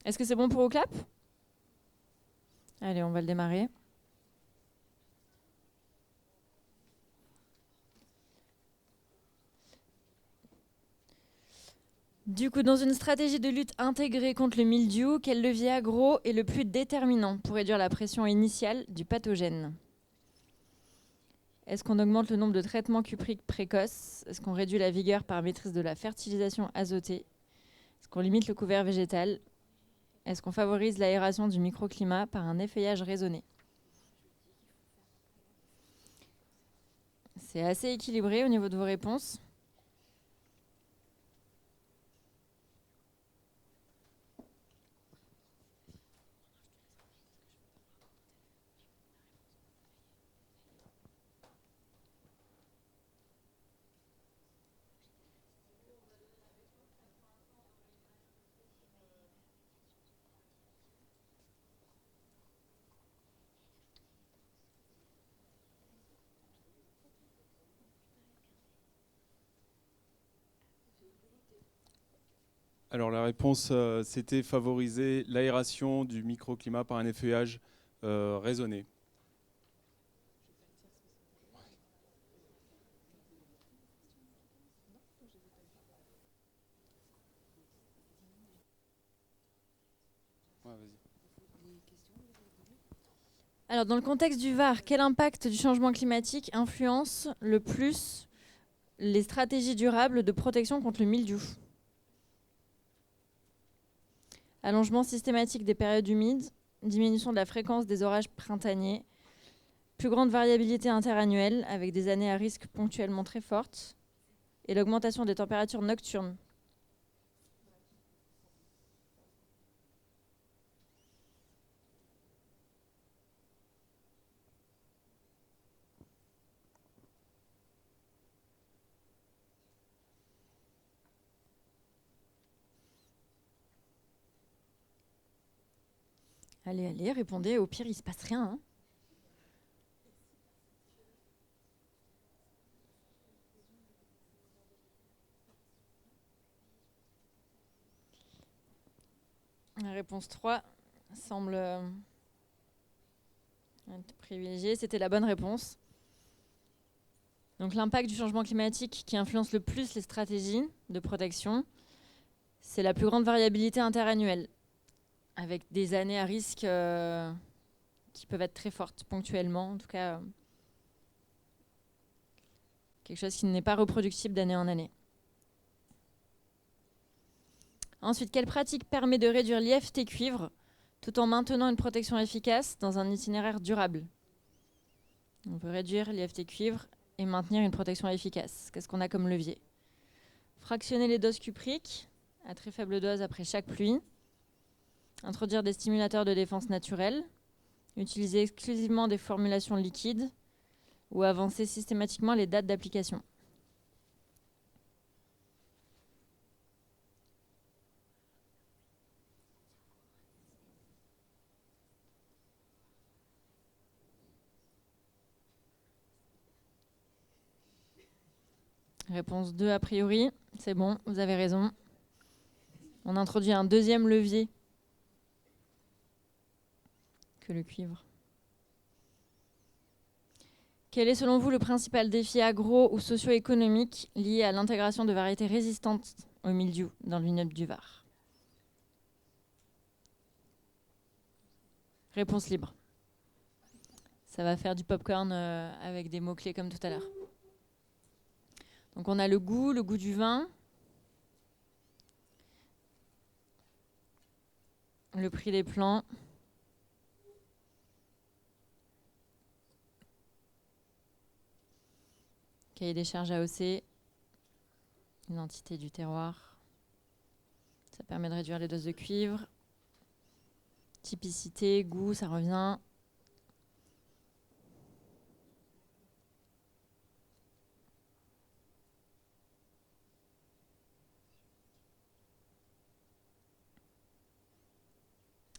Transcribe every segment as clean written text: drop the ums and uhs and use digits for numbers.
Est-ce que c'est bon pour Oclap? Allez, on va le démarrer. Du coup, dans une stratégie de lutte intégrée contre le mildiou, quel levier agro est le plus déterminant pour réduire la pression initiale du pathogène? Est-ce qu'on augmente le nombre de traitements cupriques précoces? Est-ce qu'on réduit la vigueur par maîtrise de la fertilisation azotée? Est-ce qu'on limite le couvert végétal? Est-ce qu'on favorise l'aération du microclimat par un effeuillage raisonné? C'est assez équilibré au niveau de vos réponses. Alors la réponse, c'était favoriser l'aération du microclimat par un effeuillage raisonné. Ouais, vas-y. Alors, dans le contexte du VAR, quel impact du changement climatique influence le plus les stratégies durables de protection contre le mildiou? Allongement systématique des périodes humides, diminution de la fréquence des orages printaniers, plus grande variabilité interannuelle avec des années à risque ponctuellement très fortes et l'augmentation des températures nocturnes. Allez, allez, répondez, au pire il se passe rien, hein. La réponse 3 semble être privilégiée. C'était la bonne réponse. Donc l'impact du changement climatique qui influence le plus les stratégies de protection, c'est la plus grande variabilité interannuelle, avec des années à risque qui peuvent être très fortes ponctuellement, en tout cas quelque chose qui n'est pas reproductible d'année en année. Ensuite, quelle pratique permet de réduire l'IFT cuivre tout en maintenant une protection efficace dans un itinéraire durable? On peut réduire l'IFT cuivre et maintenir une protection efficace. Qu'est-ce qu'on a comme levier? Fractionner les doses cupriques à très faible dose après chaque pluie. Introduire des stimulateurs de défense naturels. Utiliser exclusivement des formulations liquides. Ou avancer systématiquement les dates d'application. Réponse 2 a priori. C'est bon, vous avez raison. On introduit un deuxième levier que le cuivre. Quel est selon vous le principal défi agro ou socio-économique lié à l'intégration de variétés résistantes au mildiou dans le vignoble du Var? Réponse libre. Ça va faire du popcorn avec des mots-clés comme tout à l'heure. Donc on a le goût du vin, le prix des plants, cahier des charges AOC, l'identité du terroir. Ça permet de réduire les doses de cuivre. Typicité, goût, ça revient.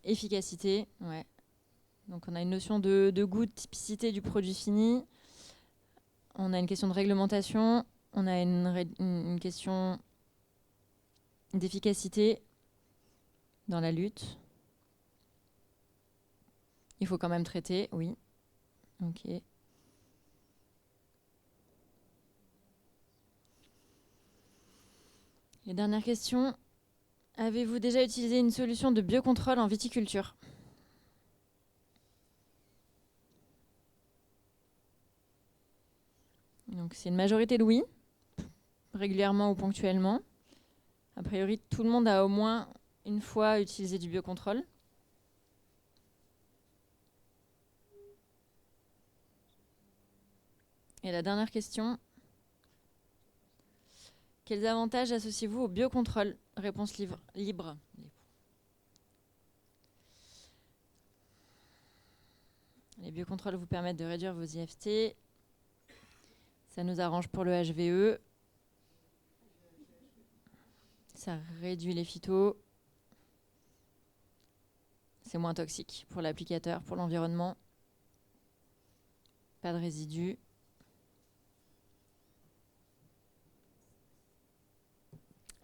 Efficacité, ouais. Donc on a une notion de goût, de typicité du produit fini. On a une question de réglementation. On a une question d'efficacité. dans la lutte? Il faut quand même traiter, oui. Ok. Et dernière question. Avez-vous déjà utilisé une solution de biocontrôle en viticulture? Donc c'est une majorité de oui, régulièrement ou ponctuellement. A priori, tout le monde a au moins une fois utilisé du biocontrôle. Et la dernière question. Quels avantages associez-vous au biocontrôle? Réponse libre. Les biocontrôles vous permettent de réduire vos IFT. Ça nous arrange pour le HVE. Ça réduit les phytos. C'est moins toxique pour l'applicateur, pour l'environnement. Pas de résidus.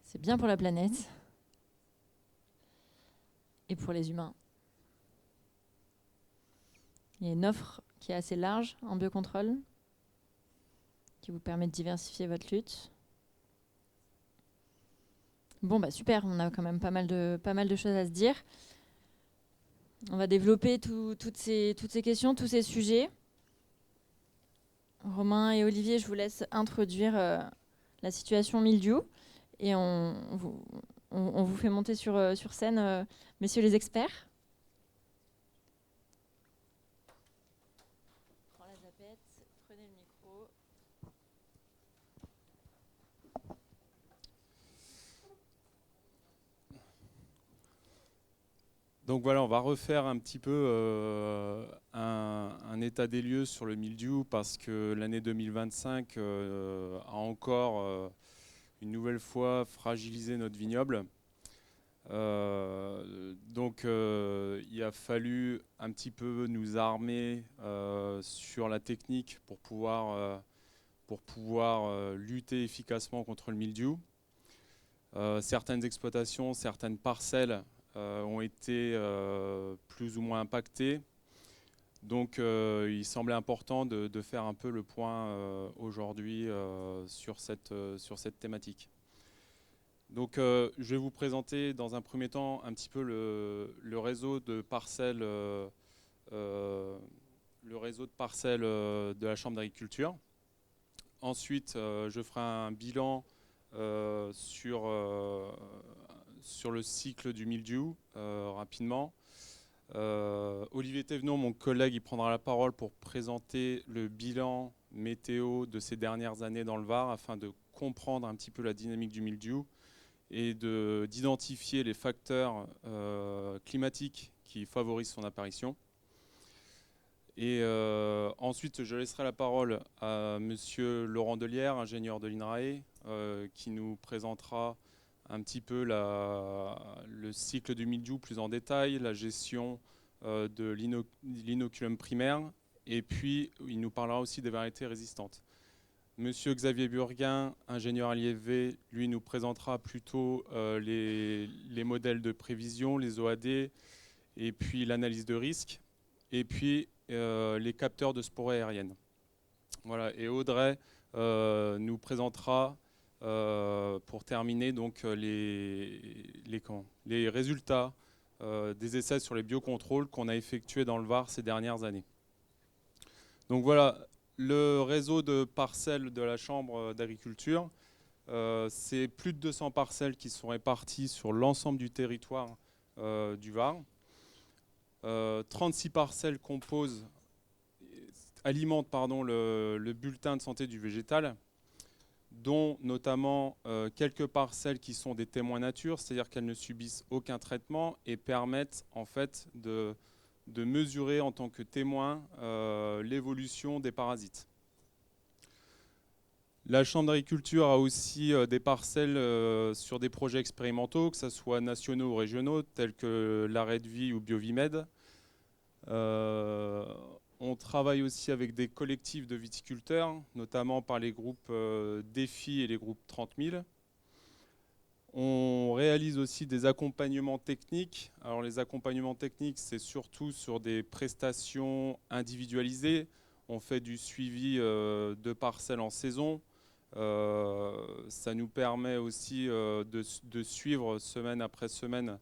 C'est bien pour la planète. Et pour les humains. Il y a une offre qui est assez large en biocontrôle, qui vous permet de diversifier votre lutte. Bon, bah super, on a quand même pas mal de choses à se dire. On va développer toutes ces questions, tous ces sujets. Romain et Olivier, je vous laisse introduire la situation mildiou et on vous fait monter sur scène, messieurs les experts. Prends la zapette, prenez le micro. Donc voilà, on va refaire un petit peu un état des lieux sur le mildiou parce que l'année 2025 a encore une nouvelle fois fragilisé notre vignoble. Donc il a fallu un petit peu nous armer sur la technique pour pouvoir lutter efficacement contre le mildiou. Certaines exploitations, certaines parcelles ont été plus ou moins impactées. Donc il semblait important de faire un peu le point aujourd'hui sur cette thématique. Donc je vais vous présenter dans un premier temps un petit peu le réseau de parcelles, de la Chambre d'agriculture. Ensuite, je ferai un bilan sur le cycle du mildiou rapidement. Olivier Thévenot, mon collègue, il prendra la parole pour présenter le bilan météo de ces dernières années dans le Var afin de comprendre un petit peu la dynamique du mildiou et d'identifier les facteurs climatiques qui favorisent son apparition. Et ensuite, je laisserai la parole à monsieur Laurent Delière, ingénieur de l'INRAE, qui nous présentera un petit peu le cycle du mildiou plus en détail, la gestion de l'inoculum primaire, et puis il nous parlera aussi des variétés résistantes. Monsieur Xavier Burguin, ingénieur à l'IFV, lui nous présentera plutôt les modèles de prévision, les OAD, et puis l'analyse de risque, et puis les capteurs de spores aériennes. Voilà. Et Audrey nous présentera pour terminer donc les résultats des essais sur les biocontrôles qu'on a effectués dans le Var ces dernières années. Donc voilà, le réseau de parcelles de la Chambre d'agriculture, c'est plus de 200 parcelles qui sont réparties sur l'ensemble du territoire du Var. 36 parcelles alimentent le bulletin de santé du végétal, dont notamment quelques parcelles qui sont des témoins nature, c'est-à-dire qu'elles ne subissent aucun traitement et permettent en fait de mesurer en tant que témoin l'évolution des parasites. La Chambre d'agriculture a aussi des parcelles sur des projets expérimentaux, que ce soit nationaux ou régionaux, tels que l'Arrêt de Vie ou Biovimed. On travaille aussi avec des collectifs de viticulteurs, notamment par les groupes Défi et les groupes 30 000. On réalise aussi des accompagnements techniques. Alors les accompagnements techniques, c'est surtout sur des prestations individualisées. On fait du suivi de parcelles en saison. Ça nous permet aussi de suivre semaine après semaine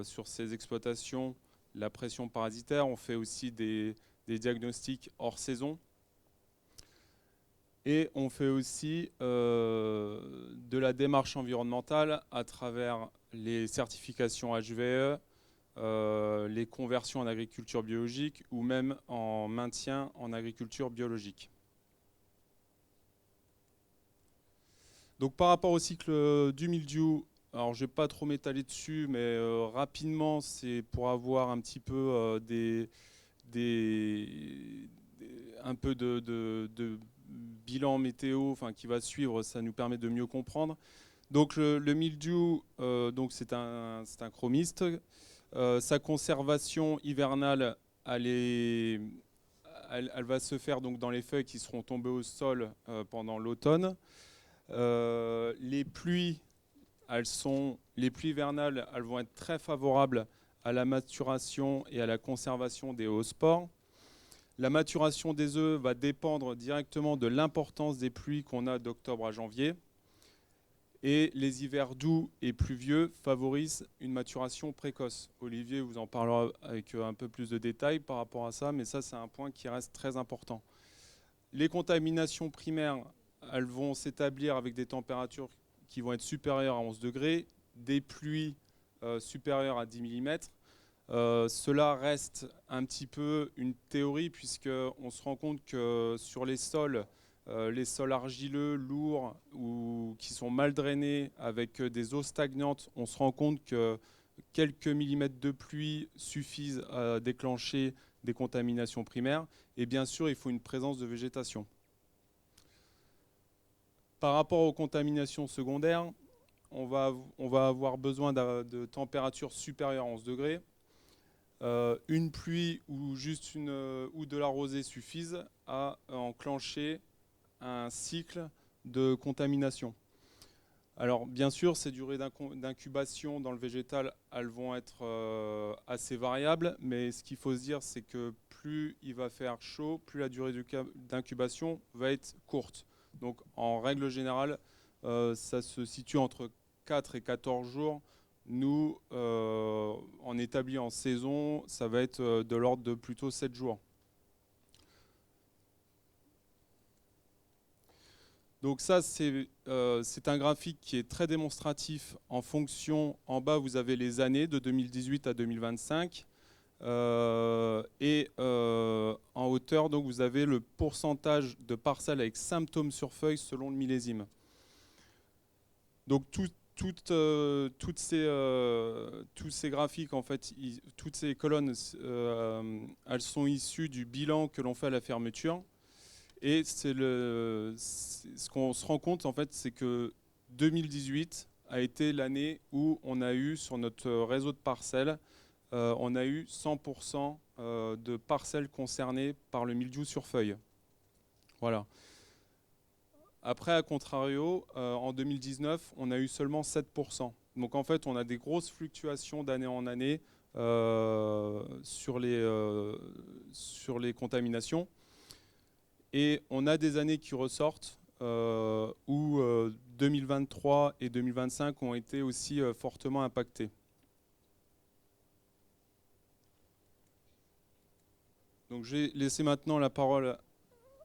sur ces exploitations la pression parasitaire. On fait aussi des diagnostics hors saison. Et on fait aussi de la démarche environnementale à travers les certifications HVE, les conversions en agriculture biologique ou même en maintien en agriculture biologique. Donc par rapport au cycle du mildiou, alors je ne vais pas trop m'étaler dessus, mais rapidement, c'est pour avoir un petit peu un peu de bilan météo, enfin, qui va suivre, ça nous permet de mieux comprendre. Donc le mildiou, donc c'est un chromiste. Sa conservation hivernale, elle va se faire donc dans les feuilles qui seront tombées au sol pendant l'automne. Les pluies hivernales, elles vont être très favorables à la maturation et à la conservation des oospores. La maturation des œufs va dépendre directement de l'importance des pluies qu'on a d'octobre à janvier. Et les hivers doux et pluvieux favorisent une maturation précoce. Olivier vous en parlera avec un peu plus de détails par rapport à ça, mais ça, c'est un point qui reste très important. Les contaminations primaires, elles vont s'établir avec des températures qui vont être supérieures à 11 degrés, des pluies supérieures à 10 mm. Cela reste un petit peu une théorie puisqu'on se rend compte que sur les sols argileux, lourds ou qui sont mal drainés avec des eaux stagnantes, on se rend compte que quelques millimètres de pluie suffisent à déclencher des contaminations primaires. Et bien sûr, il faut une présence de végétation. Par rapport aux contaminations secondaires, on va avoir besoin de températures supérieures à 11 degrés. Une pluie ou juste ou de la rosée suffisent à enclencher un cycle de contamination. Alors bien sûr, ces durées d'incubation dans le végétal, elles vont être assez variables, mais ce qu'il faut se dire, c'est que plus il va faire chaud, plus la durée d'incubation va être courte. Donc en règle générale, ça se situe entre 4 et 14 jours. Nous, en établi en saison, ça va être de l'ordre de plutôt 7 jours. Donc ça, c'est un graphique qui est très démonstratif en fonction. En bas, vous avez les années de 2018 à 2025. Et en hauteur, donc, vous avez le pourcentage de parcelles avec symptômes sur feuilles selon le millésime. Donc tous ces graphiques, en fait, toutes ces colonnes, elles sont issues du bilan que l'on fait à la fermeture. Et ce qu'on se rend compte, en fait, c'est que 2018 a été l'année où on a eu, sur notre réseau de parcelles, on a eu 100% de parcelles concernées par le mildiou sur feuille. Voilà. Après, à contrario, en 2019, on a eu seulement 7%. Donc en fait, on a des grosses fluctuations d'année en année sur les contaminations. Et on a des années qui ressortent où 2023 et 2025 ont été aussi fortement impactées. Donc j'ai laissé maintenant la parole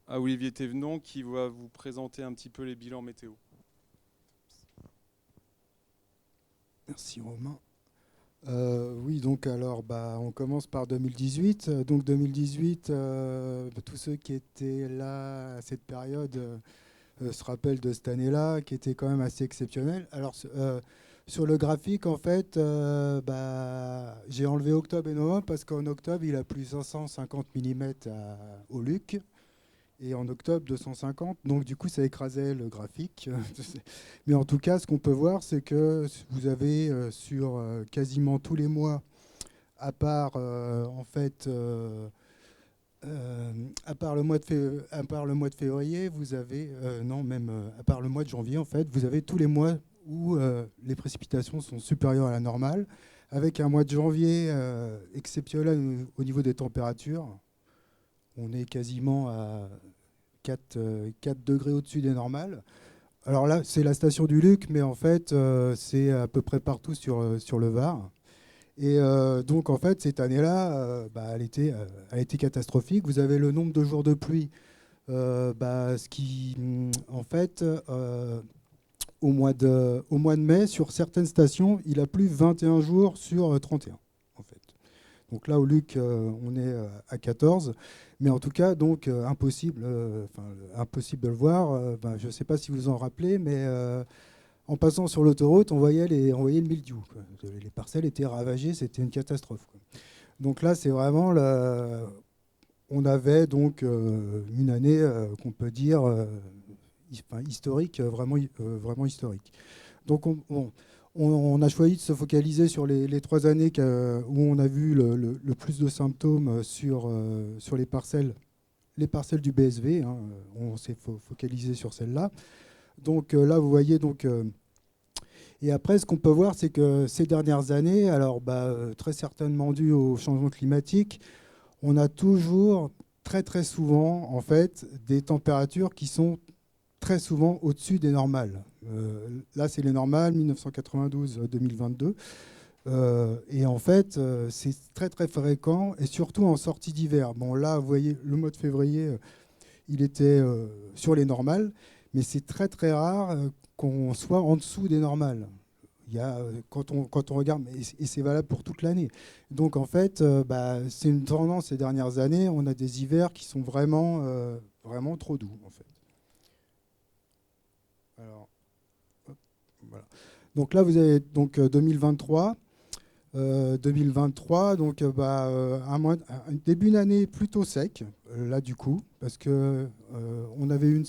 à Olivier Thévenon qui va vous présenter un petit peu les bilans météo. Merci Romain. Oui, donc alors on commence par 2018. Donc 2018, tous ceux qui étaient là à cette période se rappellent de cette année-là, qui était quand même assez exceptionnelle. Alors sur le graphique, en fait, j'ai enlevé octobre et novembre parce qu'en octobre, il a plu 550 mm au Luc. Et en octobre, 250. Donc, du coup, ça écrasait le graphique. Mais en tout cas, ce qu'on peut voir, c'est que vous avez sur quasiment tous les mois, à part, à part le mois de février, vous avez, à part le mois de janvier, en fait, vous avez tous les mois où les précipitations sont supérieures à la normale, avec un mois de janvier exceptionnel au niveau des températures. On est quasiment à 4 degrés au-dessus des normales. Alors là, c'est la station du Luc, mais en fait, c'est à peu près partout sur le Var. Et donc, en fait, cette année-là, elle était catastrophique. Vous avez le nombre de jours de pluie. Ce qui, en fait, au mois de mai, sur certaines stations, il a plu 21 jours sur 31, en fait. Donc là, au Luc, on est à 14. Mais en tout cas, donc, impossible de le voir. Je ne sais pas si vous vous en rappelez, mais en passant sur l'autoroute, on voyait le mildiou, quoi. Les parcelles étaient ravagées, c'était une catastrophe, quoi. Donc là, c'est vraiment... On avait donc une année qu'on peut dire historique, vraiment historique. Donc on a choisi de se focaliser sur les 3 années où on a vu le plus de symptômes sur les parcelles du BSV. Hein. On s'est focalisé sur celles-là. Donc là, vous voyez donc... et après, ce qu'on peut voir, c'est que ces dernières années, alors très certainement dû au changement climatique, on a toujours très très souvent en fait des températures qui sont très souvent au-dessus des normales. Là, c'est les normales 1992-2022. Et en fait, c'est très très fréquent, et surtout en sortie d'hiver. Bon, là, vous voyez, le mois de février, il était sur les normales, mais c'est très très rare qu'on soit en dessous des normales. Il y a, quand on regarde, et c'est valable pour toute l'année. Donc en fait, c'est une tendance ces dernières années. On a des hivers qui sont vraiment, vraiment trop doux, en fait. Alors, hop, voilà. Donc là, vous avez donc 2023. 2023, donc un début d'année plutôt sec, là du coup, parce que on avait une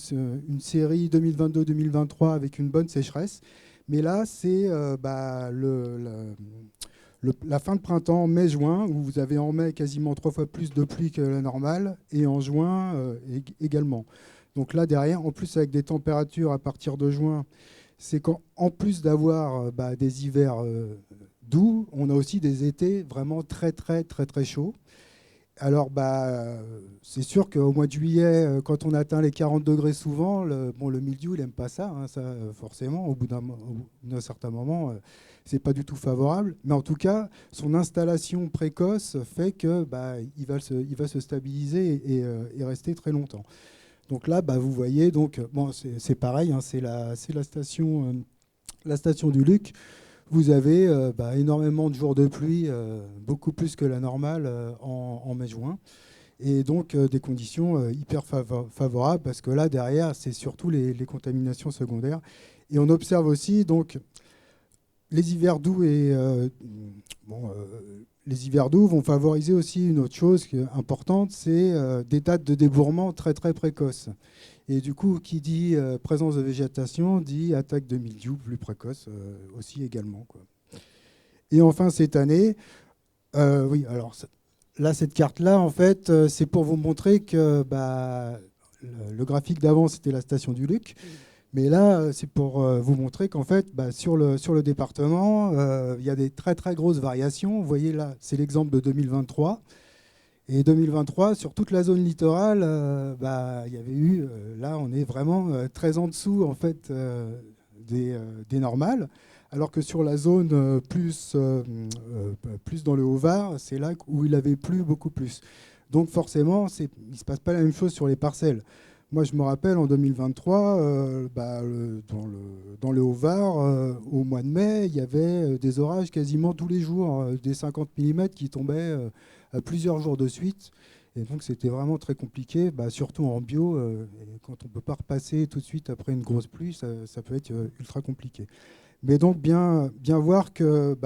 série 2022-2023 avec une bonne sécheresse. Mais là, c'est la fin de printemps, mai-juin, où vous avez en mai quasiment 3 fois plus de pluie que la normale, et en juin également. Donc là, derrière, en plus avec des températures à partir de juin, c'est qu'en plus d'avoir des hivers doux, on a aussi des étés vraiment très, très, très, très chauds. Alors, c'est sûr qu'au mois de juillet, quand on atteint les 40 degrés souvent, le mildiou, il n'aime pas ça, hein, ça forcément. Au bout d'un certain moment, c'est pas du tout favorable. Mais en tout cas, son installation précoce fait que il va se stabiliser et rester très longtemps. Donc là, vous voyez, donc, c'est pareil, hein, c'est la station du Luc. Vous avez énormément de jours de pluie, beaucoup plus que la normale en mai-juin. Et donc des conditions hyper favorables, parce que là, derrière, c'est surtout les contaminations secondaires. Et on observe aussi donc, les hivers doux les hivers doux vont favoriser aussi une autre chose importante, c'est des dates de débourrement très très précoces. Et du coup, qui dit présence de végétation, dit attaque de mildiou plus précoce aussi également, quoi. Et enfin, cette année, oui, alors là, cette carte-là, en fait, c'est pour vous montrer que le graphique d'avant, c'était la station du Luc. Mais là, c'est pour vous montrer qu'en fait, sur le département, il y a des très très grosses variations. Vous voyez là, c'est l'exemple de 2023. Et 2023, sur toute la zone littorale, il y avait eu, là, on est vraiment très en dessous en fait des normales, alors que sur la zone plus dans le Haut-Var, c'est là où il avait plu beaucoup plus. Donc forcément, il ne se passe pas la même chose sur les parcelles. Moi, je me rappelle, en 2023, dans le Haut-Var, au mois de mai, il y avait des orages quasiment tous les jours, des 50 mm qui tombaient à plusieurs jours de suite. Et donc, c'était vraiment très compliqué, surtout en bio. Et quand on ne peut pas repasser tout de suite après une grosse pluie, ça peut être ultra compliqué. Mais donc, bien voir que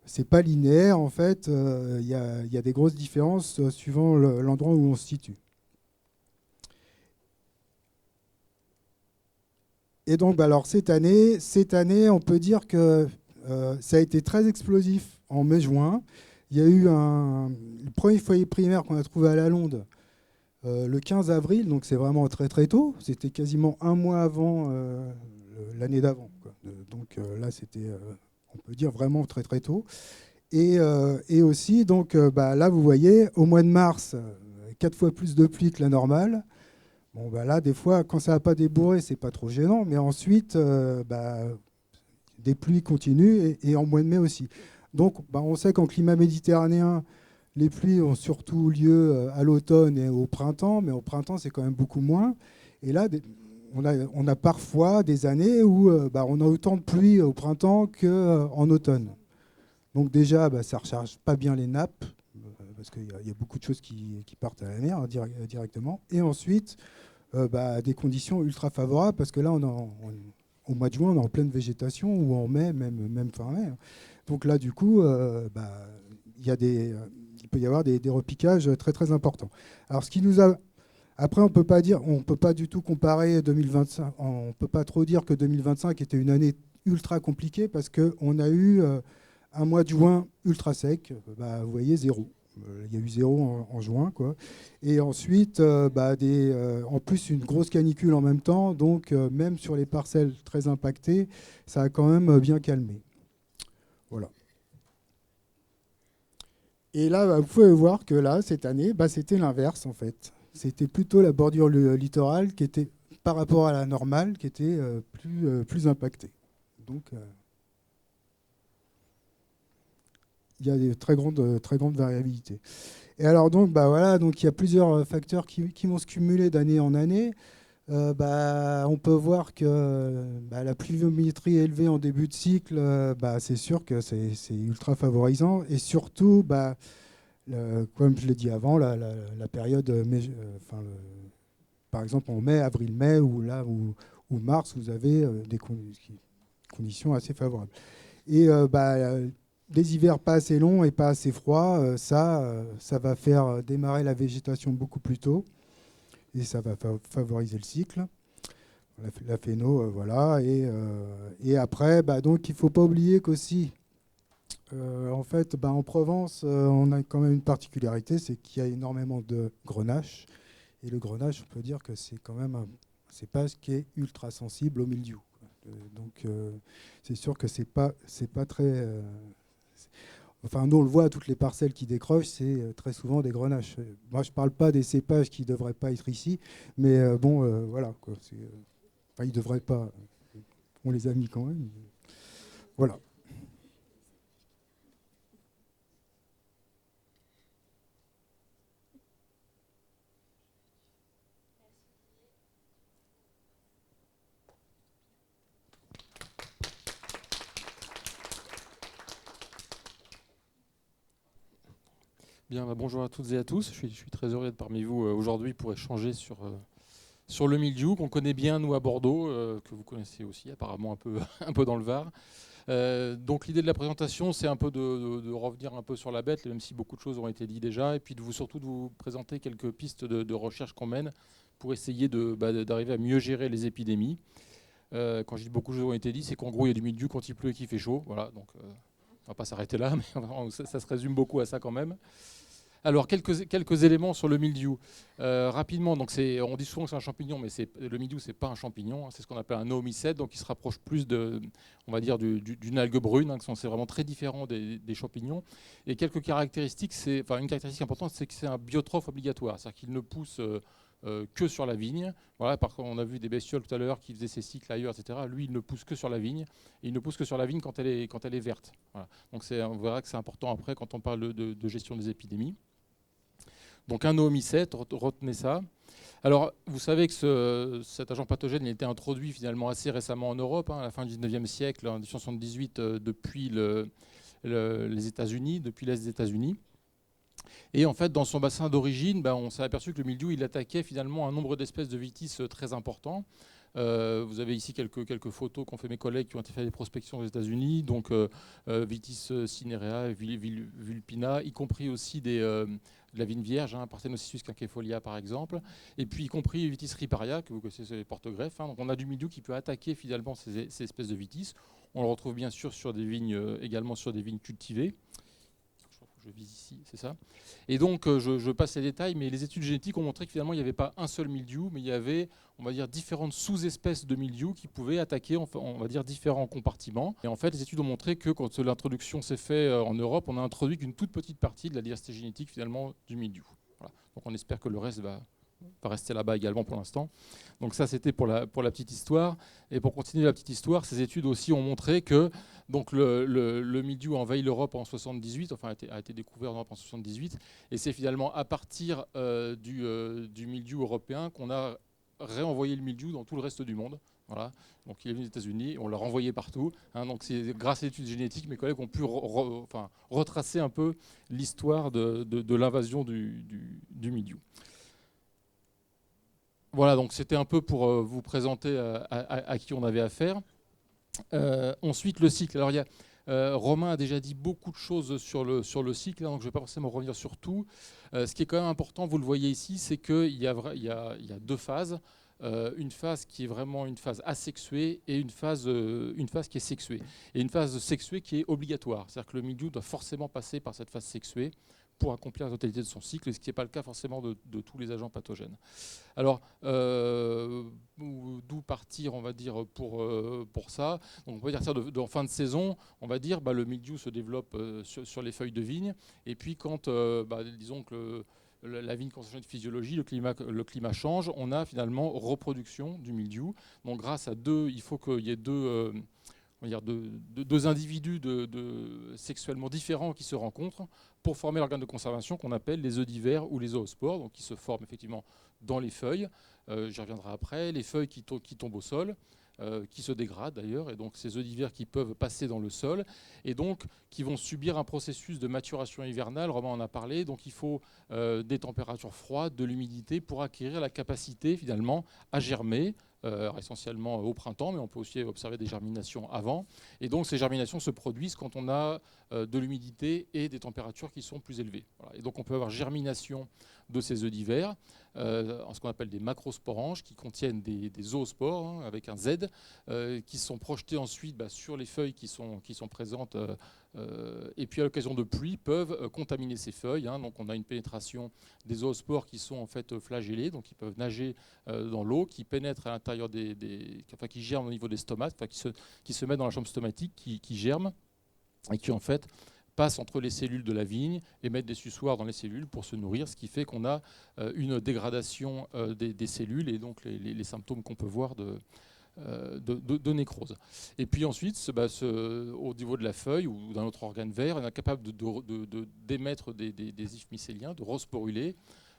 ce n'est pas linéaire, en fait. Il y a des grosses différences suivant l'endroit où on se situe. Et donc, alors cette année, on peut dire que ça a été très explosif en mai-juin. Il y a eu le premier foyer primaire qu'on a trouvé à Lalonde le 15 avril, donc c'est vraiment très très tôt. C'était quasiment un mois avant l'année d'avant, Donc là, c'était, on peut dire, vraiment très très tôt. Et aussi, donc, là, vous voyez, au mois de mars, 4 fois plus de pluie que la normale. Bon, là, des fois, quand ça n'a pas débourré, c'est pas trop gênant. Mais ensuite, des pluies continuent et en mois de mai aussi. Donc, on sait qu'en climat méditerranéen, les pluies ont surtout lieu à l'automne et au printemps, mais au printemps, c'est quand même beaucoup moins. Et là, on a parfois des années où on a autant de pluie au printemps qu'en automne. Donc déjà, ça ne recharge pas bien les nappes, parce qu'il y a beaucoup de choses qui partent à la mer directement. Et ensuite, des conditions ultra favorables, parce que là, au mois de juin, on est en pleine végétation, ou en mai, même fin mai. Donc là, du coup, il peut y avoir des repiquages très très importants. Alors, ce qui nous a... Après, on peut pas du tout comparer 2025. On peut pas trop dire que 2025 était une année ultra compliquée, parce qu'on a eu un mois de juin ultra sec. Vous voyez, zéro. Il y a eu zéro en juin, quoi. Et ensuite, en plus, une grosse canicule en même temps. Donc, même sur les parcelles très impactées, ça a quand même bien calmé. Voilà. Et là, vous pouvez voir que là, cette année, c'était l'inverse, en fait. C'était plutôt la bordure littorale qui était, par rapport à la normale, qui était plus impactée. Donc, il y a des très grandes variabilités. Et alors donc, donc il y a plusieurs facteurs qui vont se cumuler d'année en année. On peut voir que la pluviométrie élevée en début de cycle, c'est sûr que c'est ultra favorisant. Et surtout, comme je l'ai dit avant, la période, par exemple en mai, avril-mai, ou mars, vous avez des conditions assez favorables. Et des hivers pas assez longs et pas assez froids, ça va faire démarrer la végétation beaucoup plus tôt et ça va favoriser le cycle. La phéno, voilà. Et après, donc il ne faut pas oublier qu'aussi, en fait, en Provence, on a quand même une particularité, c'est qu'il y a énormément de grenache. Et le grenache, on peut dire que c'est quand même un cépage qui est ultra sensible au mildiou. Donc c'est sûr que c'est pas très... Enfin, nous, on le voit, toutes les parcelles qui décrochent, c'est très souvent des grenaches. Moi, je ne parle pas des cépages qui ne devraient pas être ici, mais voilà. Quoi, ils ne devraient pas. On les a mis quand même. Voilà. Bien, bonjour à toutes et à tous. Je suis très heureux d'être parmi vous aujourd'hui pour échanger sur le mildiou qu'on connaît bien, nous, à Bordeaux, que vous connaissez aussi apparemment un peu dans le Var. Donc l'idée de la présentation, c'est un peu de revenir un peu sur la bête, même si beaucoup de choses ont été dites déjà, et puis surtout de vous présenter quelques pistes de recherche qu'on mène pour essayer d'arriver à mieux gérer les épidémies. Quand je dis beaucoup de choses ont été dites, c'est qu'en gros, il y a du mildiou quand il pleut et qu'il fait chaud. Voilà, donc on ne va pas s'arrêter là, mais ça se résume beaucoup à ça quand même. Alors, quelques éléments sur le mildiou. Rapidement, donc on dit souvent que c'est un champignon, mais le mildiou, ce n'est pas un champignon. C'est ce qu'on appelle un noomycète, donc il se rapproche plus on va dire, d'une algue brune. C'est vraiment très différent des champignons. Et quelques caractéristiques, une caractéristique importante, c'est que c'est un biotrophe obligatoire. C'est-à-dire qu'il ne pousse que sur la vigne. Voilà, par contre, on a vu des bestioles tout à l'heure qui faisaient ses cycles ailleurs, etc. Lui, il ne pousse que sur la vigne. Et il ne pousse que sur la vigne quand elle est verte. Voilà. Donc on verra que c'est important après quand on parle de gestion des épidémies. Donc un noomycète, retenez ça. Alors, vous savez que cet agent pathogène il a été introduit finalement assez récemment en Europe, à la fin du 19e siècle, en 1978, depuis les États-Unis, depuis l'Est des États-Unis. Et en fait, dans son bassin d'origine, on s'est aperçu que le mildiou, il attaquait finalement un nombre d'espèces de vitis très important. Vous avez ici quelques photos qu'ont fait mes collègues qui ont été fait des prospections aux États-Unis, donc Vitis cinerea, vulpina, y compris aussi de la vigne vierge, Parthenocissus quinquefolia par exemple, et puis y compris Vitis riparia, que vous connaissez, c'est les porte-greffes. Donc on a du mildiou qui peut attaquer finalement ces espèces de vitis. On le retrouve bien sûr sur des vignes, également sur des vignes cultivées. je vise ici, c'est ça. Et donc, je passe les détails, mais les études génétiques ont montré que finalement, il n'y avait pas un seul mildiou, mais il y avait, on va dire, différentes sous-espèces de mildiou qui pouvaient attaquer, on va dire, différents compartiments. Et en fait, les études ont montré que quand l'introduction s'est faite en Europe, on a introduit qu'une toute petite partie de la diversité génétique, finalement, du mildiou. Voilà. Donc, on espère que le reste va rester là-bas également pour l'instant. Donc ça, c'était pour la petite histoire. Et pour continuer la petite histoire, ces études aussi ont montré que donc le mildiou a envahi l'Europe en 78, enfin a été découvert en Europe en 78, et c'est finalement à partir du mildiou européen qu'on a réenvoyé le mildiou dans tout le reste du monde. Voilà. Donc il est venu aux États-Unis, on l'a renvoyé partout. Hein, donc c'est grâce à l'étude génétique, mes collègues ont pu retracer un peu l'histoire de l'invasion du mildiou. Voilà, donc c'était un peu pour vous présenter à qui on avait affaire. Ensuite, le cycle. Alors, Romain a déjà dit beaucoup de choses sur le cycle, donc je ne vais pas forcément revenir sur tout. Ce qui est quand même important, vous le voyez ici, c'est qu'il y a deux phases. Une phase qui est vraiment une phase asexuée et une phase qui est sexuée. Et une phase sexuée qui est obligatoire. C'est-à-dire que le mildiou doit forcément passer par cette phase sexuée pour accomplir la totalité de son cycle, ce qui n'est pas le cas forcément de tous les agents pathogènes. Alors, d'où partir, on va dire, pour ça. Donc, on peut dire ça en fin de saison, on va dire, le mildiou se développe sur les feuilles de vigne, et puis quand, disons que la vigne concerne de physiologie, le climat change, on a finalement reproduction du mildiou. Donc, grâce à il faut qu'il y ait deux individus sexuellement différents qui se rencontrent pour former l'organe de conservation qu'on appelle les œufs d'hiver ou les oospores, donc qui se forment effectivement dans les feuilles. J'y reviendrai après. Les feuilles qui tombent au sol, qui se dégradent d'ailleurs, et donc ces œufs d'hiver qui peuvent passer dans le sol, et donc qui vont subir un processus de maturation hivernale. Romain en a parlé, donc il faut des températures froides, de l'humidité pour acquérir la capacité finalement à germer, essentiellement au printemps, mais on peut aussi observer des germinations avant. Et donc ces germinations se produisent quand on a de l'humidité et des températures qui sont plus élevées. Voilà. Et donc on peut avoir germination de ces œufs d'hiver, en ce qu'on appelle des macrosporanges, qui contiennent des oospores, hein, avec un Z, qui sont projetés ensuite sur les feuilles qui sont présentes, et puis à l'occasion de pluie peuvent contaminer ces feuilles. Hein. Donc on a une pénétration des oospores qui sont en fait flagellés, donc ils peuvent nager dans l'eau, qui pénètrent à l'intérieur qui germent au niveau des stomates, qui se mettent dans la chambre stomatique, qui germent, et qui en fait passent entre les cellules de la vigne et mettent des suçoirs dans les cellules pour se nourrir, ce qui fait qu'on a une dégradation des cellules et donc les symptômes qu'on peut voir de nécrose. Et puis ensuite, au niveau de la feuille ou d'un autre organe vert, on est capable d'émettre des ifs mycéliens, de resporuler,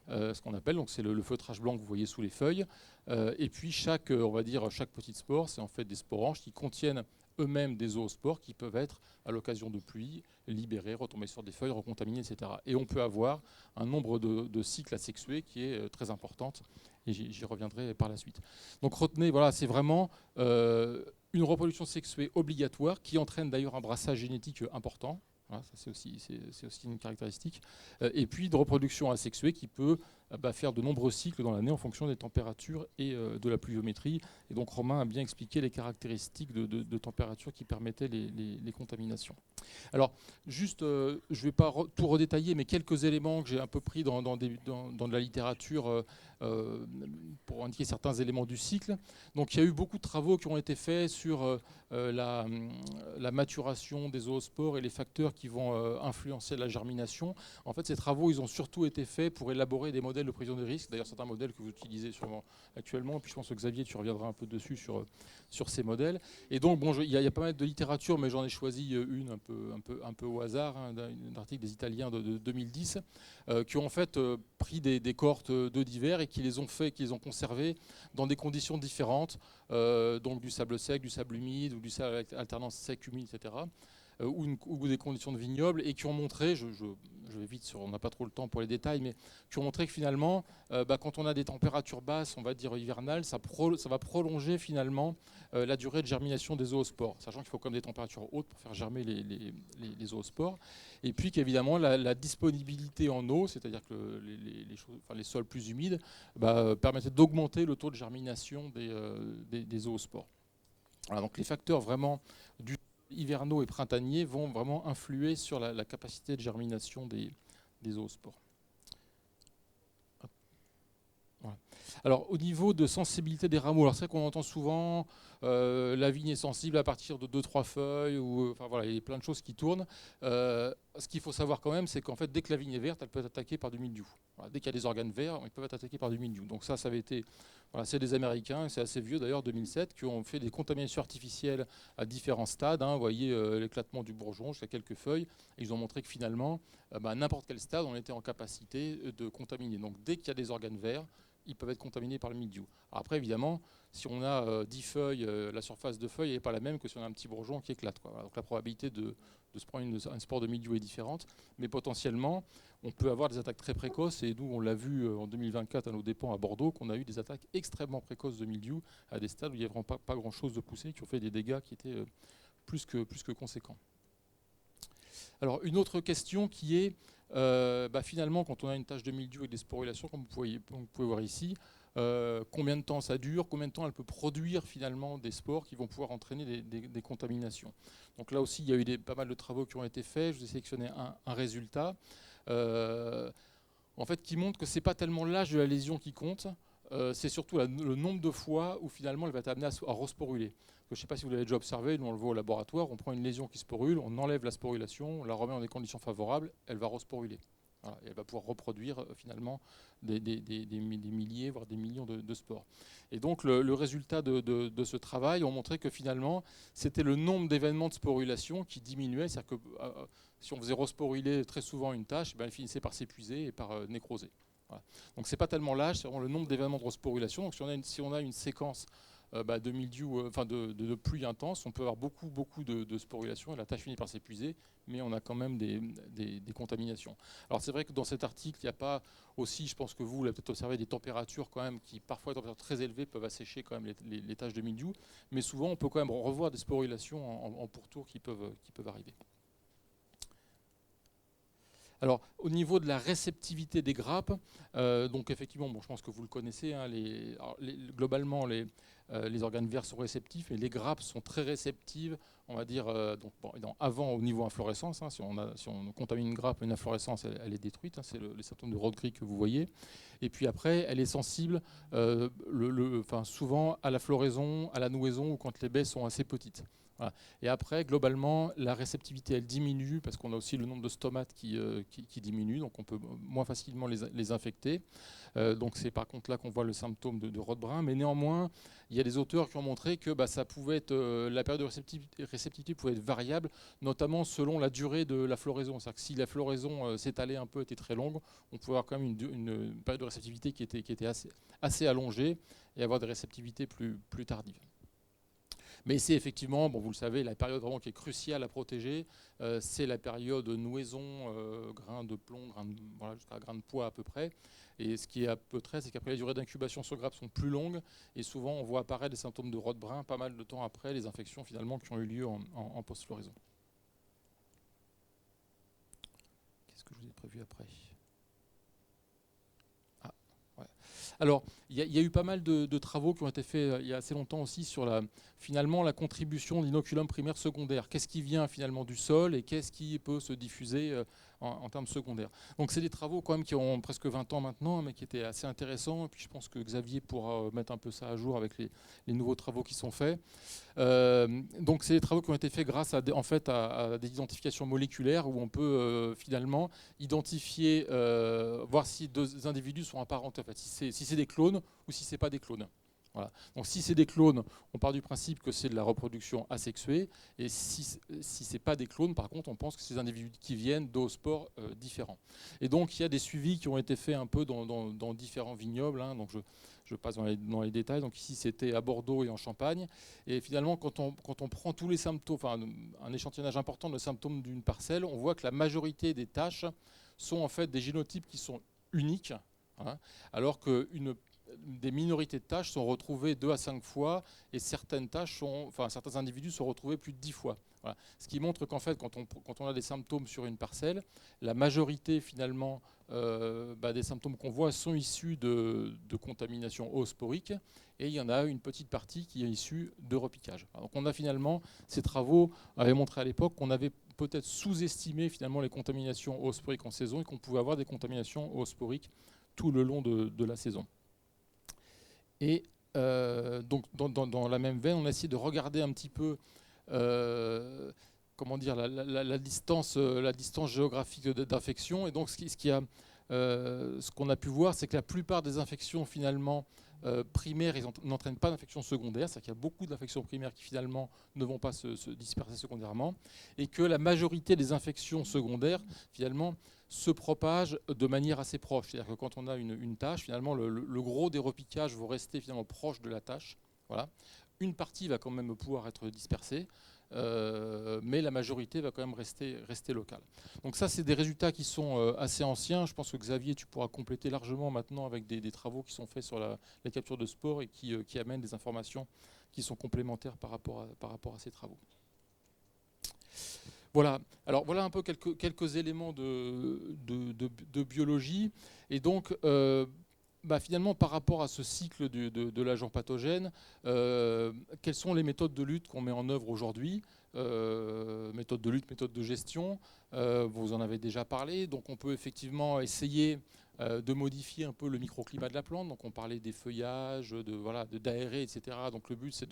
ce qu'on appelle, donc c'est le feutrage blanc que vous voyez sous les feuilles. Et puis chaque petite spore, c'est en fait des sporanges qui contiennent eux-mêmes des oospores qui peuvent être, à l'occasion de pluie, libérés, retomber sur des feuilles, recontaminés, etc. Et on peut avoir un nombre de cycles asexués qui est très importante, et j'y reviendrai par la suite. Donc retenez, voilà, c'est vraiment une reproduction sexuée obligatoire qui entraîne d'ailleurs un brassage génétique important. Voilà, ça c'est aussi une caractéristique. Et puis de reproduction asexuée qui peut faire de nombreux cycles dans l'année en fonction des températures et de la pluviométrie. Et donc Romain a bien expliqué les caractéristiques de température qui permettaient les contaminations. Alors juste, je ne vais pas tout redétailler, mais quelques éléments que j'ai un peu pris dans de la littérature pour indiquer certains éléments du cycle. Donc il y a eu beaucoup de travaux qui ont été faits sur la maturation des oospores et les facteurs qui vont influencer la germination. En fait, ces travaux, ils ont surtout été faits pour élaborer des modèles de prévision des risques. D'ailleurs, certains modèles que vous utilisez sûrement actuellement. Puis je pense que Xavier, tu reviendras un peu dessus sur ces modèles. Et donc, bon, il y a pas mal de littérature, mais j'en ai choisi une un peu au hasard, hein, d'un article des Italiens de 2010, qui ont en fait pris des cohortes d'œufs d'hiver et qui les ont conservés dans des conditions différentes, donc du sable sec, du sable humide ou du sable avec alternance sec-humide, etc. Ou des conditions de vignoble, et qui ont montré, je vais vite, on n'a pas trop le temps pour les détails, mais qui ont montré que finalement, quand on a des températures basses, on va dire hivernales, ça va prolonger finalement la durée de germination des oospores, sachant qu'il faut comme des températures hautes pour faire germer les oospores, et puis qu'évidemment la disponibilité en eau, c'est-à-dire que les sols plus humides, permettaient d'augmenter le taux de germination des oospores. Voilà, donc les facteurs vraiment du hivernaux et printaniers vont vraiment influer sur la capacité de germination des zoospores. Voilà. Alors, au niveau de sensibilité des rameaux, alors c'est vrai qu'on entend souvent la vigne est sensible à partir de 2-3 feuilles, ou, enfin, voilà, il y a plein de choses qui tournent. Ce qu'il faut savoir quand même, c'est qu'en fait, dès que la vigne est verte, elle peut être attaquée par du mildiou. Voilà, dès qu'il y a des organes verts, ils peuvent être attaqués par du mildiou. Donc ça avait été... Voilà, c'est des Américains, c'est assez vieux d'ailleurs, 2007, qui ont fait des contaminations artificielles à différents stades. Vous voyez l'éclatement du bourgeon jusqu'à quelques feuilles. Et ils ont montré que finalement, à n'importe quel stade, on était en capacité de contaminer. Donc dès qu'il y a des organes verts, ils peuvent être contaminés par le mildiou. Alors après, évidemment, si on a 10 feuilles, la surface de feuilles n'est pas la même que si on a un petit bourgeon qui éclate, quoi. Voilà, donc la probabilité de se prendre un spore de mildiou est différente, mais potentiellement, on peut avoir des attaques très précoces, et nous, on l'a vu en 2024 à nos dépens à Bordeaux, qu'on a eu des attaques extrêmement précoces de mildiou à des stades où il n'y avait vraiment pas grand-chose de poussé, qui ont fait des dégâts qui étaient plus que conséquents. Alors, une autre question qui est, finalement, quand on a une tache de mildiou et des sporulations, comme vous pouvez voir ici, combien de temps ça dure, combien de temps elle peut produire finalement des spores qui vont pouvoir entraîner des contaminations. Donc là aussi, il y a eu pas mal de travaux qui ont été faits. Je vous ai sélectionné un résultat en fait, qui montre que ce n'est pas tellement l'âge de la lésion qui compte, c'est surtout le nombre de fois où finalement elle va être amenée à resporuler. Je ne sais pas si vous l'avez déjà observé, nous on le voit au laboratoire, on prend une lésion qui sporule, on enlève la sporulation, on la remet dans des conditions favorables, elle va resporuler. Voilà, et elle va pouvoir reproduire finalement des milliers, voire des millions de spores. Et donc le résultat de ce travail ont montré que finalement c'était le nombre d'événements de sporulation qui diminuait, c'est-à-dire que si on faisait resporuler très souvent une tâche, elle finissait par s'épuiser et par nécroser. Voilà. Donc c'est pas tellement l'âge, c'est vraiment le nombre d'événements de resporulation. Donc si on a une séquence de mildiou, de pluie intense, on peut avoir beaucoup de sporulation et la tâche finit par s'épuiser, mais on a quand même des contaminations. Alors c'est vrai que dans cet article, il n'y a pas aussi, je pense que vous l'avez peut-être observé, des températures quand même qui parfois, des températures très élevées, peuvent assécher quand même les tâches de mildiou, mais souvent on peut quand même revoir des sporulations en pourtour qui peuvent arriver. Alors, au niveau de la réceptivité des grappes, donc effectivement, je pense que vous le connaissez, hein, globalement, les organes verts sont réceptifs, mais les grappes sont très réceptives, on va dire, avant au niveau inflorescence. Hein, si on contamine une grappe, une inflorescence, elle est détruite. Hein, c'est les symptômes de rot-gris que vous voyez. Et puis après, elle est sensible souvent à la floraison, à la nouaison, ou quand les baies sont assez petites. Voilà. Et après, globalement, la réceptivité, elle diminue parce qu'on a aussi le nombre de stomates qui diminue, donc on peut moins facilement les infecter. Donc c'est par contre là qu'on voit le symptôme de rot brun. Mais néanmoins, il y a des auteurs qui ont montré que ça pouvait être, la période de réceptivité pouvait être variable, notamment selon la durée de la floraison. C'est-à-dire que si la floraison s'étalait un peu, était très longue, on pouvait avoir quand même une période de réceptivité qui était assez allongée et avoir des réceptivités plus tardives. Mais c'est effectivement, vous le savez, la période vraiment qui est cruciale à protéger, c'est la période nouaison, grain de plomb, jusqu'à grain de pois à peu près. Et ce qui est à peu près, c'est qu'après les durées d'incubation sur grappe sont plus longues, et souvent on voit apparaître des symptômes de rot brun pas mal de temps après les infections finalement qui ont eu lieu en post-floraison. Qu'est-ce que je vous ai prévu après ? Alors, il y a eu pas mal de travaux qui ont été faits il y a assez longtemps aussi sur finalement la contribution de l'inoculum primaire secondaire. Qu'est-ce qui vient finalement du sol et qu'est-ce qui peut se diffuser en termes secondaires. Donc c'est des travaux quand même qui ont presque 20 ans maintenant, mais qui étaient assez intéressants. Et puis je pense que Xavier pourra mettre un peu ça à jour avec les nouveaux travaux qui sont faits. Donc c'est des travaux qui ont été faits grâce à des identifications moléculaires où on peut finalement identifier, voir si deux individus sont apparentés, en fait, si c'est des clones ou si c'est pas des clones. Voilà. Donc si c'est des clones, on part du principe que c'est de la reproduction asexuée, et si c'est pas des clones, par contre, on pense que c'est des individus qui viennent d'oospores différents. Et donc il y a des suivis qui ont été faits un peu dans différents vignobles. Hein, donc je passe dans les détails. Donc ici c'était à Bordeaux et en Champagne. Et finalement, quand on prend tous les symptômes, un échantillonnage important de symptômes d'une parcelle, on voit que la majorité des taches sont en fait des génotypes qui sont uniques, hein, alors que des minorités de taches sont retrouvées 2 à 5 fois et certains individus sont retrouvés plus de 10 fois. Voilà. Ce qui montre qu'en fait, quand on a des symptômes sur une parcelle, la majorité finalement des symptômes qu'on voit sont issus de contamination oosporique, et il y en a une petite partie qui est issue de repiquage. Donc on a finalement, ces travaux avaient montré à l'époque qu'on avait peut-être sous-estimé finalement les contaminations oosporiques en saison et qu'on pouvait avoir des contaminations oosporiques tout le long de la saison. Et donc dans la même veine, on a essayé de regarder un petit peu comment dire, la distance géographique d'infection. Et donc ce qu'on a pu voir, c'est que la plupart des infections finalement primaires, ils n'entraînent pas d'infection secondaire, c'est-à-dire qu'il y a beaucoup d'infections primaires qui finalement ne vont pas se disperser secondairement, et que la majorité des infections secondaires finalement se propagent de manière assez proche. C'est-à-dire que quand on a une tâche, finalement le gros des repiquages vont rester finalement proche de la tâche. Voilà. Une partie va quand même pouvoir être dispersée, mais la majorité va quand même rester locale. Donc ça, c'est des résultats qui sont assez anciens. Je pense que Xavier, tu pourras compléter largement maintenant avec des travaux qui sont faits sur la capture de spores et qui amènent des informations qui sont complémentaires par rapport à ces travaux. Voilà. Alors voilà un peu quelques éléments de biologie. Et donc, finalement, par rapport à ce cycle de l'agent pathogène, quelles sont les méthodes de lutte qu'on met en œuvre aujourd'hui ? Méthode de lutte, méthode de gestion, vous en avez déjà parlé. Donc on peut effectivement essayer de modifier un peu le microclimat de la plante. Donc on parlait des feuillages, d'aérer, etc. Donc le but c'est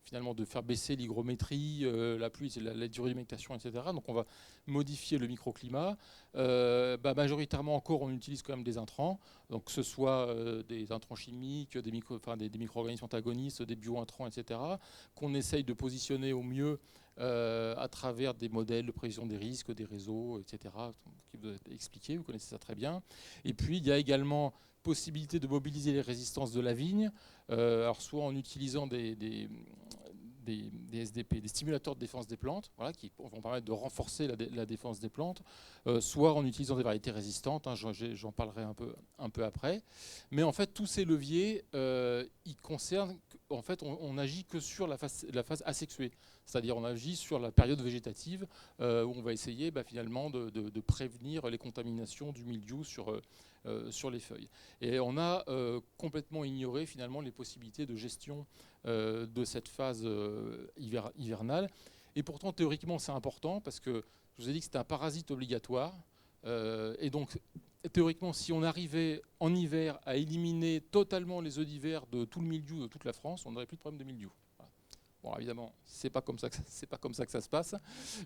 finalement de faire baisser l'hygrométrie, la pluie, c'est la durée d'humectation, etc. Donc on va modifier le microclimat. Majoritairement encore, on utilise quand même des intrants, donc que ce soit des intrants chimiques, des micro-organismes antagonistes, des bio-intrants, etc. Qu'on essaye de positionner au mieux à travers des modèles de prévision des risques, des réseaux, etc., qui vous ont expliqué, vous connaissez ça très bien. Et puis, il y a également possibilité de mobiliser les résistances de la vigne, alors soit en utilisant des SDP, des stimulateurs de défense des plantes, voilà, qui vont permettre de renforcer la défense des plantes, soit en utilisant des variétés résistantes, hein, j'en parlerai un peu après. Mais en fait, tous ces leviers, ils concernent, en fait, on agit que sur la phase asexuée, c'est-à-dire on agit sur la période végétative, où on va essayer finalement de prévenir les contaminations du mildiou sur les feuilles. Et on a complètement ignoré finalement les possibilités de gestion de cette phase hivernale. Et pourtant, théoriquement, c'est important parce que je vous ai dit que c'était un parasite obligatoire. Et donc, théoriquement, si on arrivait en hiver à éliminer totalement les œufs d'hiver de tout le mildiou de toute la France, on n'aurait plus de problème de mildiou. Bon, évidemment, c'est pas comme ça que ça se passe,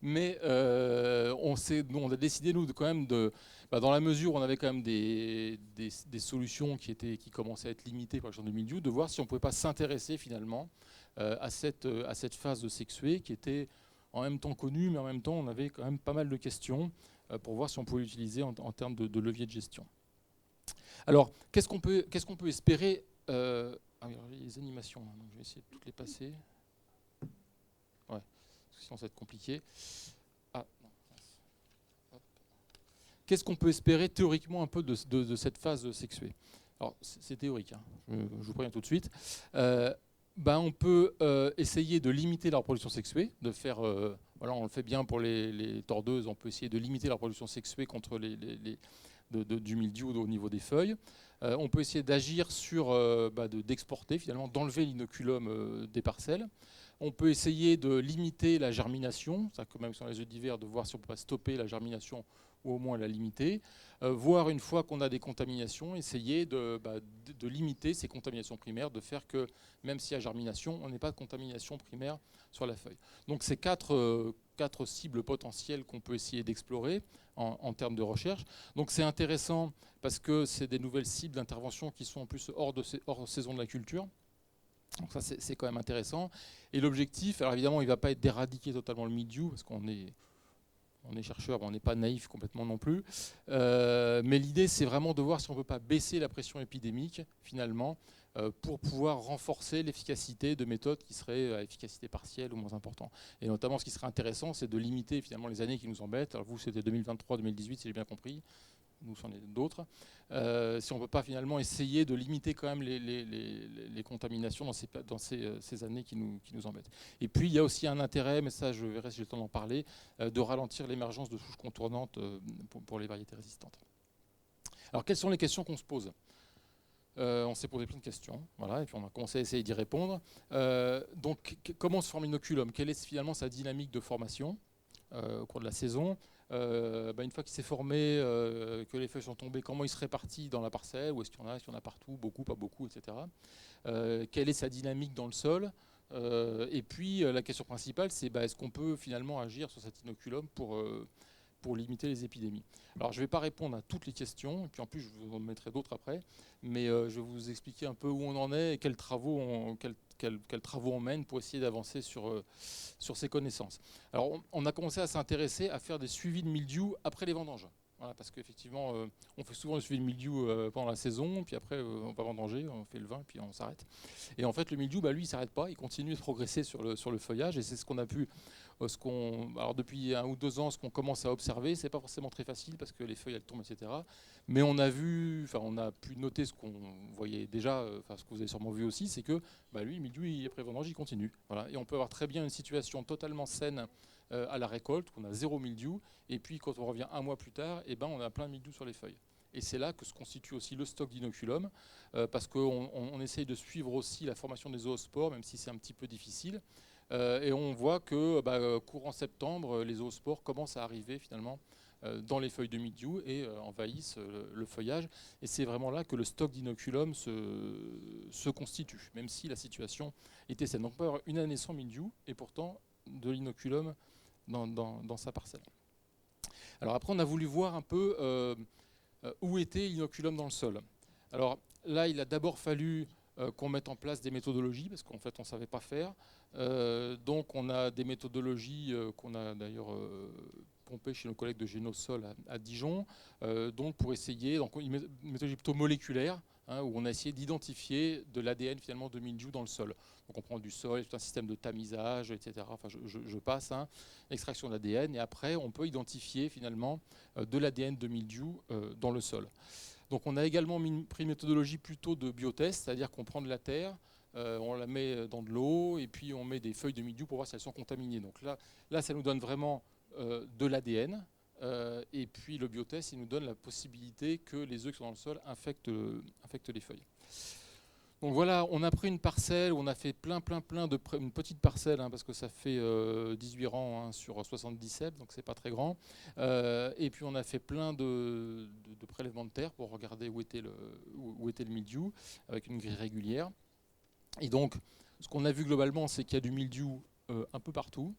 mais on a décidé nous quand même dans la mesure où on avait quand même des solutions qui commençaient à être limitées par exemple de mildiou, de voir si on pouvait pas s'intéresser finalement à cette phase de sexuée qui était en même temps connue, mais en même temps on avait quand même pas mal de questions pour voir si on pouvait l'utiliser en termes de levier de gestion. Alors, qu'est-ce qu'on peut espérer les animations, hein, donc je vais essayer de toutes les passer. Ouais, sinon ça va être compliqué. Qu'est-ce qu'on peut espérer théoriquement un peu de cette phase sexuée ? Alors c'est théorique, hein, je vous préviens tout de suite. On peut essayer de limiter la reproduction sexuée, de faire, on le fait bien pour les tordeuses, on peut essayer de limiter la reproduction sexuée contre du mildiou au niveau des feuilles. On peut essayer d'agir sur, d'exporter finalement, d'enlever l'inoculum des parcelles. On peut essayer de limiter la germination, c'est-à-dire que même sur les œufs d'hiver, de voir si on peut pas stopper la germination ou au moins la limiter. Voire une fois qu'on a des contaminations, essayer de limiter ces contaminations primaires, de faire que même s'il y a germination, on n'ait pas de contamination primaire sur la feuille. Donc c'est quatre cibles potentielles qu'on peut essayer d'explorer en termes de recherche. Donc c'est intéressant parce que c'est des nouvelles cibles d'intervention qui sont en plus hors saison de la culture. Donc ça c'est quand même intéressant. Et l'objectif, alors évidemment il ne va pas être d'éradiquer totalement le mildiou parce qu'on est chercheur, on n'est pas naïf complètement non plus. Mais l'idée c'est vraiment de voir si on ne peut pas baisser la pression épidémique finalement pour pouvoir renforcer l'efficacité de méthodes qui seraient à efficacité partielle ou moins importante. Et notamment ce qui serait intéressant c'est de limiter finalement les années qui nous embêtent. Alors vous c'était 2023-2018 si j'ai bien compris. Nous, c'en est d'autres. Si on ne peut pas finalement essayer de limiter quand même les contaminations dans ces années qui nous embêtent. Et puis, il y a aussi un intérêt, mais ça, je verrai si j'ai le temps d'en parler, de ralentir l'émergence de souches contournantes pour les variétés résistantes. Alors, quelles sont les questions qu'on se pose ? On s'est posé plein de questions, voilà, et puis on a commencé à essayer d'y répondre. Donc, comment se forme l'inoculum ? Quelle est finalement sa dynamique de formation au cours de la saison ? Une fois qu'il s'est formé, que les feuilles sont tombées, comment il se répartit dans la parcelle ? Où est-ce qu'il y en a ? Est-ce qu'il y en a partout ? Beaucoup, pas beaucoup, etc. Quelle est sa dynamique dans le sol ? Et puis, la question principale, c'est est-ce qu'on peut finalement agir sur cet inoculum pour limiter les épidémies. Alors je ne vais pas répondre à toutes les questions, et puis en plus je vous en mettrai d'autres après, mais je vais vous expliquer un peu où on en est et quels travaux on mène pour essayer d'avancer sur ces connaissances. Alors on a commencé à s'intéresser à faire des suivis de mildiou après les vendanges. Voilà, parce qu'effectivement, on fait souvent le suivi de mildiou pendant la saison, puis après on va vendanger, on fait le vin, puis on s'arrête. Et en fait, le mildiou, lui, il ne s'arrête pas, il continue de progresser sur le feuillage, et c'est ce qu'on a pu... Alors depuis 1 ou 2 ans, ce qu'on commence à observer, c'est pas forcément très facile parce que les feuilles elles tombent, etc. Mais on a pu noter ce qu'on voyait déjà, ce que vous avez sûrement vu aussi, c'est que lui, le mildiou, après vendange, il continue. Voilà. Et on peut avoir très bien une situation totalement saine à la récolte, qu'on a 0 mildiou, et puis quand on revient 1 mois plus tard, on a plein de mildiou sur les feuilles. Et c'est là que se constitue aussi le stock d'inoculum, parce qu'on essaye de suivre aussi la formation des zoospores, même si c'est un petit peu difficile. Et on voit que courant septembre, les zoospores commencent à arriver finalement dans les feuilles de mildiou et envahissent le feuillage. Et c'est vraiment là que le stock d'inoculum se constitue, même si la situation était saine. Donc on peut avoir une année sans mildiou et pourtant de l'inoculum dans sa parcelle. Alors après, on a voulu voir un peu où était l'inoculum dans le sol. Alors là, il a d'abord fallu qu'on mette en place des méthodologies, parce qu'en fait, on ne savait pas faire. Donc on a des méthodologies qu'on a d'ailleurs pompées chez nos collègues de Génosol à Dijon, donc pour essayer, une méthodologie plutôt moléculaire, où on a essayé d'identifier de l'ADN finalement de mildiou dans le sol. Donc on prend du sol, tout un système de tamisage, etc. Enfin, je passe, extraction d'ADN, et après on peut identifier finalement de l'ADN de mildiou dans le sol. Donc on a également pris une méthodologie plutôt de biotest, c'est-à-dire qu'on prend de la terre, on la met dans de l'eau et puis on met des feuilles de mildiou pour voir si elles sont contaminées. Donc là ça nous donne vraiment de l'ADN. Et puis le biotest, il nous donne la possibilité que les œufs qui sont dans le sol infectent les feuilles. Donc voilà, on a pris une parcelle, on a fait une petite parcelle, parce que ça fait 18 rangs sur 77, donc c'est pas très grand. Et puis on a fait plein de prélèvements de terre pour regarder où était le mildiou, avec une grille régulière. Et donc, ce qu'on a vu globalement, c'est qu'il y a du mildiou un peu partout.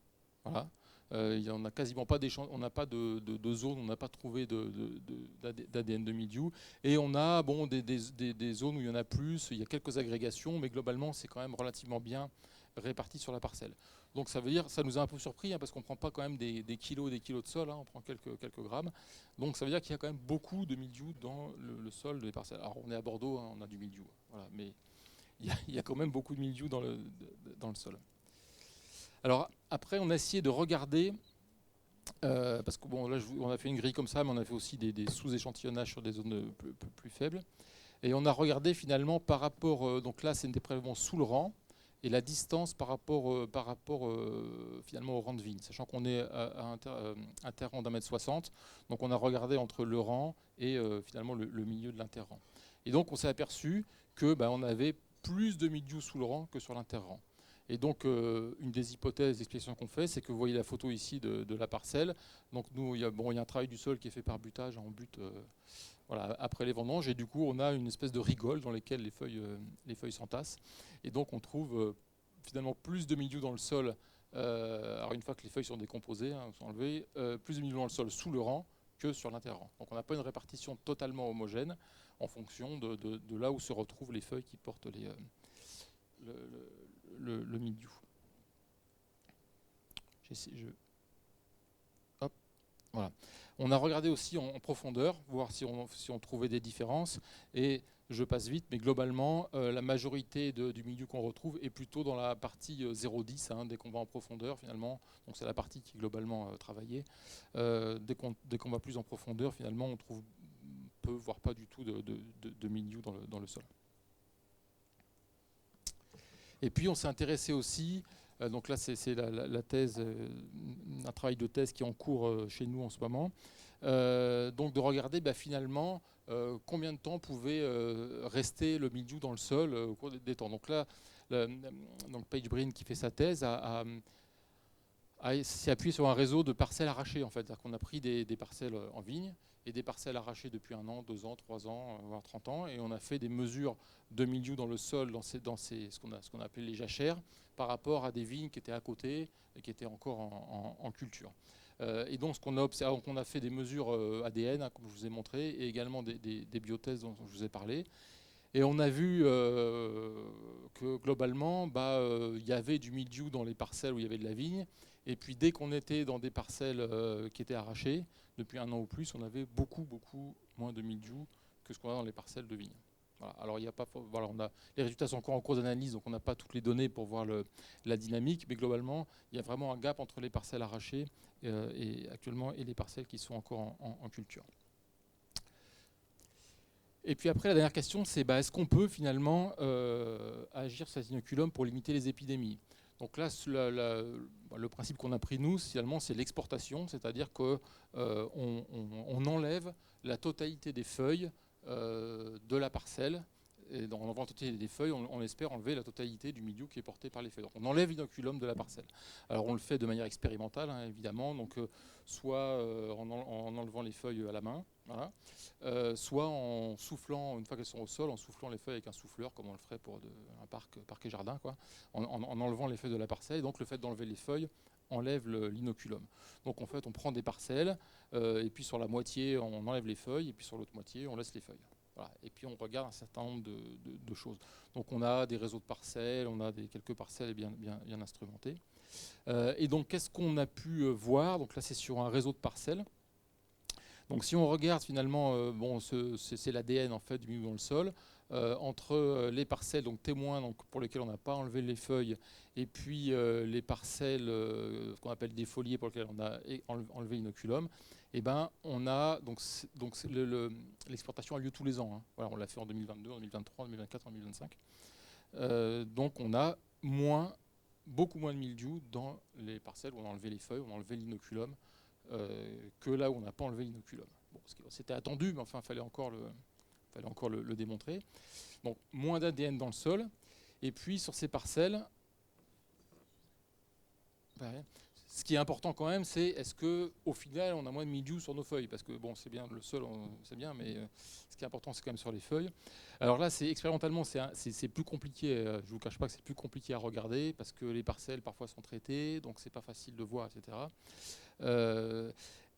Voilà. Il n'y en a quasiment pas on n'a pas de zone, on n'a pas trouvé d'ADN de mildiou. Et on a des zones où il y en a plus, il y a quelques agrégations, mais globalement, c'est quand même relativement bien réparti sur la parcelle. Donc ça veut dire, ça nous a un peu surpris, parce qu'on ne prend pas quand même des kilos de sol, on prend quelques grammes. Donc ça veut dire qu'il y a quand même beaucoup de mildiou dans le sol des parcelles. Alors on est à Bordeaux, on a du mildiou, voilà, mais il y a quand même beaucoup de mildiou dans le sol. Alors après, on a essayé de regarder, parce que là, on a fait une grille comme ça, mais on a fait aussi des sous-échantillonnages sur des zones plus faibles. Et on a regardé finalement par rapport, donc là, c'est des prélèvements sous le rang, et la distance par rapport finalement au rang de vigne, sachant qu'on est à interrang d'1,60 m. Donc on a regardé entre le rang et finalement le milieu de l'interrang. Et donc on s'est aperçu que on avait plus de mildiou sous le rang que sur l'interrang. Et donc, une des hypothèses d'explication qu'on fait, c'est que vous voyez la photo ici de la parcelle. Donc, nous, il y a un travail du sol qui est fait par butage, en but après les vendanges. Et du coup, on a une espèce de rigole dans laquelle les feuilles s'entassent. Et donc, on trouve finalement plus de mildiou dans le sol. Alors, une fois que les feuilles sont décomposées, sont enlevées, plus de mildiou dans le sol sous le rang que sur l'interrang. Donc, on n'a pas une répartition totalement homogène en fonction de là où se retrouvent les feuilles qui portent le mildiou. Voilà. On a regardé aussi en profondeur, voir si on trouvait des différences. Et je passe vite, mais globalement, la majorité du mildiou qu'on retrouve est plutôt dans la partie 0,10, dès qu'on va en profondeur finalement. Donc c'est la partie qui est globalement travaillée. Dès qu'on va plus en profondeur, finalement, on trouve peu, voire pas du tout de mildiou dans le sol. Et puis on s'est intéressé aussi, donc là c'est la thèse, un travail de thèse qui est en cours chez nous en ce moment, donc de regarder finalement combien de temps pouvait rester le mildiou dans le sol au cours des temps. Donc là, donc Paige Breen, qui fait sa thèse, s'est appuyé sur un réseau de parcelles arrachées, en fait. C'est-à-dire qu'on a pris des parcelles en vigne et des parcelles arrachées depuis 1 an, 2 ans, 3 ans, voire 30 ans, et on a fait des mesures de mildiou dans le sol, ce qu'on a appelé les jachères, par rapport à des vignes qui étaient à côté et qui étaient encore en culture. Et donc, ce qu'on a observé, on a fait des mesures ADN, hein, comme je vous ai montré, et également des biothèses dont je vous ai parlé. Et on a vu que globalement, il y avait du mildiou dans les parcelles où il y avait de la vigne. Et puis dès qu'on était dans des parcelles qui étaient arrachées, depuis 1 an ou plus, on avait beaucoup moins de mildiou que ce qu'on a dans les parcelles de vigne. Voilà. Alors les résultats sont encore en cours d'analyse, donc on n'a pas toutes les données pour voir la dynamique, mais globalement, il y a vraiment un gap entre les parcelles arrachées et les parcelles qui sont encore en culture. Et puis après, la dernière question, c'est est-ce qu'on peut finalement agir sur cet inoculum pour limiter les épidémies ? Donc là, le principe qu'on a pris, nous, finalement, c'est l'exportation, c'est-à-dire qu'on enlève la totalité des feuilles de la parcelle. Et en enlevant la totalité des feuilles, on espère enlever la totalité du mildiou qui est porté par les feuilles. Donc on enlève l'inoculum de la parcelle. Alors on le fait de manière expérimentale, hein, évidemment, donc soit en enlevant les feuilles à la main, voilà, soit en soufflant, une fois qu'elles sont au sol, en soufflant les feuilles avec un souffleur, comme on le ferait pour un parc et jardin, quoi, en enlevant les feuilles de la parcelle. Et donc le fait d'enlever les feuilles enlève l'inoculum. Donc en fait, on prend des parcelles, et puis sur la moitié, on enlève les feuilles, et puis sur l'autre moitié, on laisse les feuilles. Voilà. Et puis on regarde un certain nombre de choses. Donc on a des réseaux de parcelles, on a quelques parcelles bien instrumentées. Et donc qu'est-ce qu'on a pu voir ? Donc là c'est sur un réseau de parcelles. Donc si on regarde finalement, c'est l'ADN en fait du milieu dans le sol, entre les parcelles donc témoins, donc pour lesquelles on n'a pas enlevé les feuilles, et puis les parcelles ce qu'on appelle défoliées pour lesquelles on a enlevé l'inoculum. Et on a l'exportation a lieu tous les ans. Hein. Voilà, on l'a fait en 2022, en 2023, en 2024, en 2025. Donc on a beaucoup moins de mildiou dans les parcelles où on a enlevé les feuilles, où on a enlevé l'inoculum, que là où on n'a pas enlevé l'inoculum. Bon, c'était attendu, mais enfin, il fallait encore le démontrer. Donc moins d'ADN dans le sol. Et puis sur ces parcelles, ce qui est important quand même, c'est est-ce qu'au final, on a moins de mildiou sur nos feuilles ? Parce que bon, c'est bien, le sol, c'est bien, mais ce qui est important, c'est quand même sur les feuilles. Alors là, expérimentalement, c'est plus compliqué. Je ne vous cache pas que c'est plus compliqué à regarder, parce que les parcelles, parfois, sont traitées, donc c'est pas facile de voir, etc.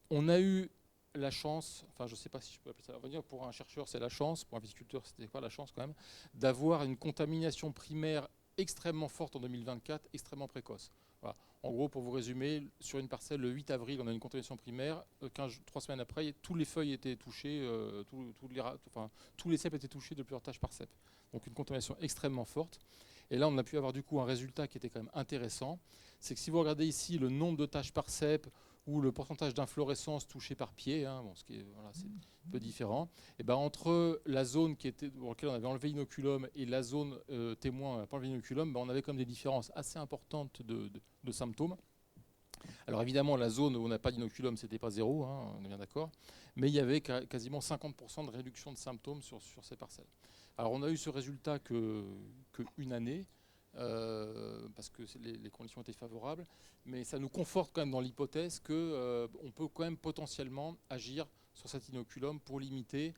On a eu la chance, enfin je ne sais pas si je peux appeler ça, on va dire pour un chercheur c'est la chance, pour un viticulteur c'était quoi la chance quand même, d'avoir une contamination primaire extrêmement forte en 2024, extrêmement précoce. Voilà. En gros, pour vous résumer, sur une parcelle, le 8 avril, on a une contamination primaire. 3 semaines après, tous les feuilles étaient touchées, tous les cèpes étaient touchés de plusieurs taches par cèpe. Donc une contamination extrêmement forte. Et là, on a pu avoir du coup un résultat qui était quand même intéressant. C'est que si vous regardez ici le nombre de taches par cèpe ou le pourcentage d'inflorescence touchée par pied, hein, ce qui est, c'est un peu différent, et entre la zone dans laquelle on avait enlevé l'inoculum et la zone témoin où on n'a pas enlevé l'inoculum, on avait comme des différences assez importantes de symptômes. Alors évidemment, la zone où on n'a pas d'inoculum, c'était pas 0, hein, on est bien d'accord, mais il y avait quasiment 50% de réduction de symptômes sur ces parcelles. Alors on a eu ce résultat qu'une année, parce que les conditions étaient favorables, mais ça nous conforte quand même dans l'hypothèse qu'on peut quand même potentiellement agir sur cet inoculum pour limiter,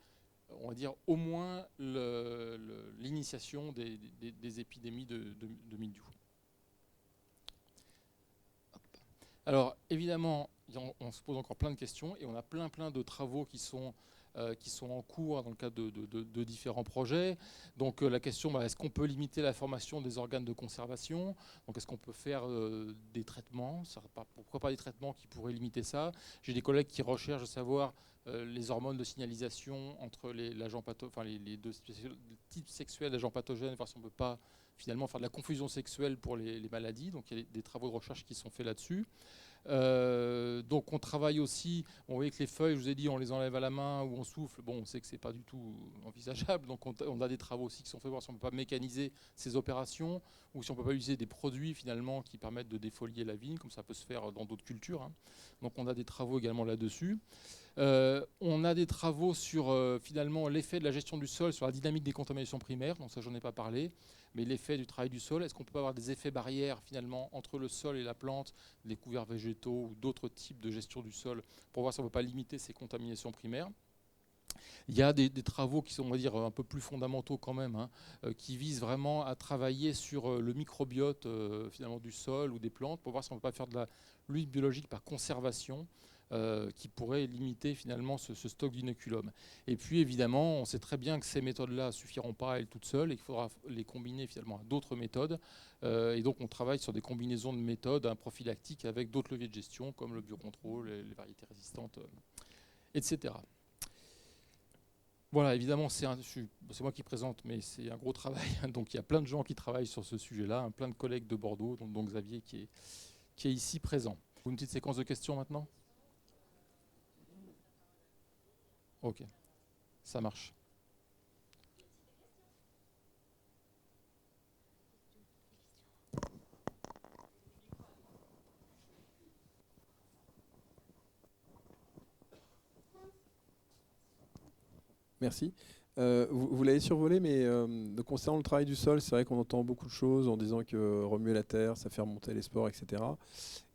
on va dire, au moins l'initiation des épidémies de mildiou. Alors évidemment, on se pose encore plein de questions et on a plein de travaux qui sont en cours dans le cadre de différents projets. Donc la question, est-ce qu'on peut limiter la formation des organes de conservation ? Donc est-ce qu'on peut faire des traitements ? Pourquoi pas des traitements qui pourraient limiter ça ? J'ai des collègues qui recherchent à savoir les hormones de signalisation entre les deux types sexuels d'agents pathogènes, voir si on ne peut pas finalement faire de la confusion sexuelle pour les maladies. Donc il y a des travaux de recherche qui sont faits là-dessus. Donc on travaille aussi, on voit que les feuilles, je vous ai dit, on les enlève à la main ou on souffle. Bon, on sait que c'est pas du tout envisageable, donc on a des travaux aussi qui sont faits voir si on peut pas mécaniser ces opérations ou si on peut pas utiliser des produits finalement qui permettent de défolier la vigne, comme ça peut se faire dans d'autres cultures, hein. Donc on a des travaux également là-dessus. On a des travaux sur finalement l'effet de la gestion du sol sur la dynamique des contaminations primaires, donc ça j'en ai pas parlé, mais l'effet du travail du sol, est-ce qu'on peut pas avoir des effets barrières finalement entre le sol et la plante, les couverts végétaux ou d'autres types de gestion du sol pour voir si on ne peut pas limiter ces contaminations primaires. Il y a des travaux qui sont, on va dire, un peu plus fondamentaux quand même, hein, qui visent vraiment à travailler sur le microbiote finalement du sol ou des plantes pour voir si on ne peut pas faire de la lutte biologique par conservation qui pourrait limiter finalement ce stock d'inoculum. Et puis évidemment, on sait très bien que ces méthodes-là ne suffiront pas à elles toutes seules et qu'il faudra les combiner finalement à d'autres méthodes. Et donc on travaille sur des combinaisons de méthodes prophylactiques avec d'autres leviers de gestion comme le biocontrôle, les variétés résistantes, etc. Voilà, évidemment, c'est moi qui présente, mais c'est un gros travail. Donc il y a plein de gens qui travaillent sur ce sujet-là, hein, plein de collègues de Bordeaux, dont Xavier qui est ici présent. Une petite séquence de questions maintenant ? Ok, ça marche. Merci. Vous l'avez survolé, mais concernant le travail du sol, c'est vrai qu'on entend beaucoup de choses en disant que remuer la terre, ça fait remonter les spores, etc.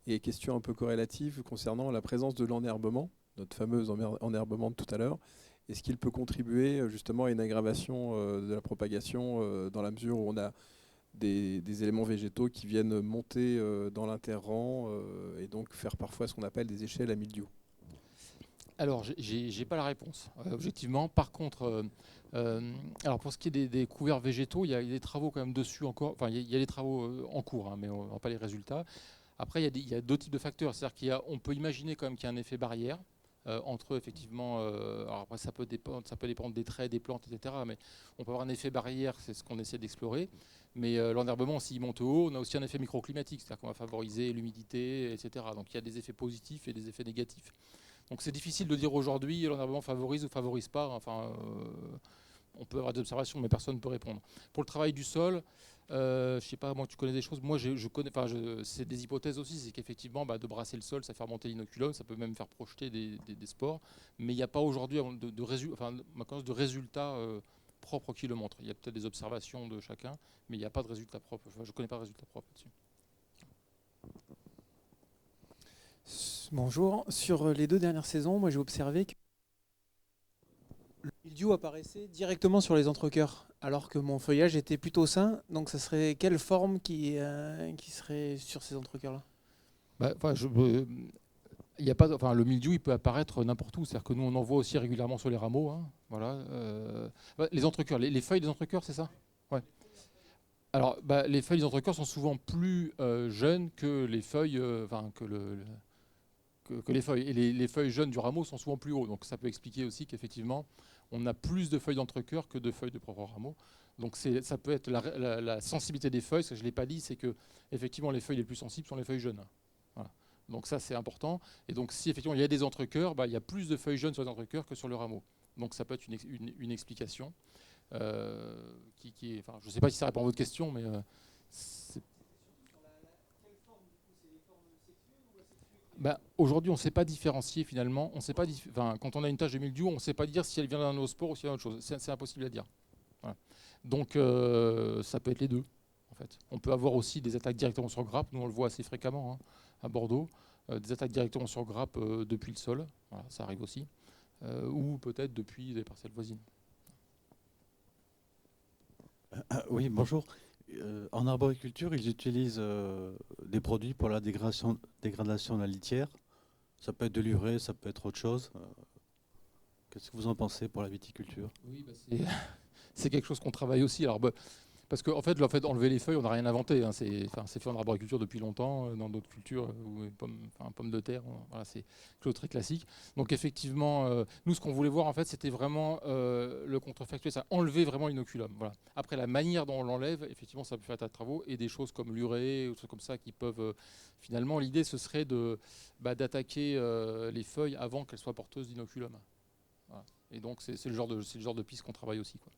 Et question un peu corrélative concernant la présence de l'enherbement, notre fameux enherbement de tout à l'heure. Est-ce qu'il peut contribuer justement à une aggravation de la propagation dans la mesure où on a des éléments végétaux qui viennent monter dans l'interrang et donc faire parfois ce qu'on appelle des échelles à mildiou? Alors, j'ai pas la réponse, objectivement. Par contre, alors pour ce qui est des couverts végétaux, il y a des travaux quand même dessus encore. Enfin, il y a des travaux en cours, hein, mais on n'a pas les résultats. Après, il y a deux types de facteurs. C'est-à-dire qu'on peut imaginer quand même qu'il y a un effet barrière entre effectivement. Alors après, ça peut dépendre des traits, des plantes, etc. Mais on peut avoir un effet barrière, c'est ce qu'on essaie d'explorer. Mais l'enherbement, s'il monte haut, on a aussi un effet microclimatique, c'est-à-dire qu'on va favoriser l'humidité, etc. Donc il y a des effets positifs et des effets négatifs. Donc c'est difficile de dire aujourd'hui l'enherbement favorise ou favorise pas. Enfin, on peut avoir des observations, mais personne ne peut répondre. Pour le travail du sol, je sais pas, moi tu connais des choses. Moi je connais, c'est des hypothèses aussi, c'est qu'effectivement de brasser le sol, ça fait remonter l'inoculum, ça peut même faire projeter des spores. Mais il n'y a pas aujourd'hui de résultats propres qui le montrent. Il y a peut-être des observations de chacun, mais il n'y a pas de résultats propres. Enfin, je ne connais pas de résultats propres là-dessus. Bonjour. Sur les 2 dernières saisons, moi j'ai observé que le mildiou apparaissait directement sur les entrecœurs, alors que mon feuillage était plutôt sain. Donc ça serait quelle forme qui serait sur ces entrecœurs-là? Il y a pas, le mildiou, il peut apparaître n'importe où. C'est-à-dire que nous, on en voit aussi régulièrement sur les rameaux. Hein, voilà. Les entrecœurs, les feuilles des entrecœurs, c'est ça? Ouais. Alors, les feuilles des entrecœurs sont souvent plus jeunes que les feuilles, que les feuilles. Et les feuilles jeunes du rameau sont souvent plus hauts. Donc ça peut expliquer aussi qu'effectivement, on a plus de feuilles d'entrecœur que de feuilles de propre rameau. Donc ça peut être la sensibilité des feuilles. Ce que je ne l'ai pas dit, c'est que effectivement les feuilles les plus sensibles sont les feuilles jeunes. Voilà. Donc ça c'est important. Et donc si effectivement il y a des entrecœurs, il y a plus de feuilles jeunes sur les entrecœurs que sur le rameau. Donc ça peut être une explication. Je ne sais pas si ça répond à votre question, mais aujourd'hui, on ne sait pas différencier finalement. On sait pas quand on a une tache de mildiou, on ne sait pas dire si elle vient d'un ospore ou si elle vient d'autre chose. C'est impossible à dire. Voilà. Donc, ça peut être les deux. En fait. On peut avoir aussi des attaques directement sur grappe. Nous, on le voit assez fréquemment hein, à Bordeaux. Des attaques directement sur grappe depuis le sol. Voilà, ça arrive aussi. Ou peut-être depuis des parcelles voisines. Oui, bonjour. En arboriculture, ils utilisent des produits pour la dégradation de la litière. Ça peut être de l'urée, ça peut être autre chose. Qu'est-ce que vous en pensez pour la viticulture? Oui, c'est quelque chose qu'on travaille aussi. Alors, Parce qu'en fait, le fait d'enlever les feuilles, on n'a rien inventé. Hein. C'est fait en arboriculture depuis longtemps, dans d'autres cultures, ou pommes de terre. Voilà, c'est quelque chose de très classique. Donc effectivement, nous, ce qu'on voulait voir, en fait, c'était vraiment le contrefactuel, ça enlever vraiment l'inoculum. Voilà. Après, la manière dont on l'enlève, effectivement, ça peut faire un tas de travaux, et des choses comme l'urée, ou des choses comme ça qui peuvent... finalement, l'idée, ce serait d'attaquer les feuilles avant qu'elles soient porteuses d'inoculum. Voilà. Et donc, c'est le genre de piste qu'on travaille aussi, quoi.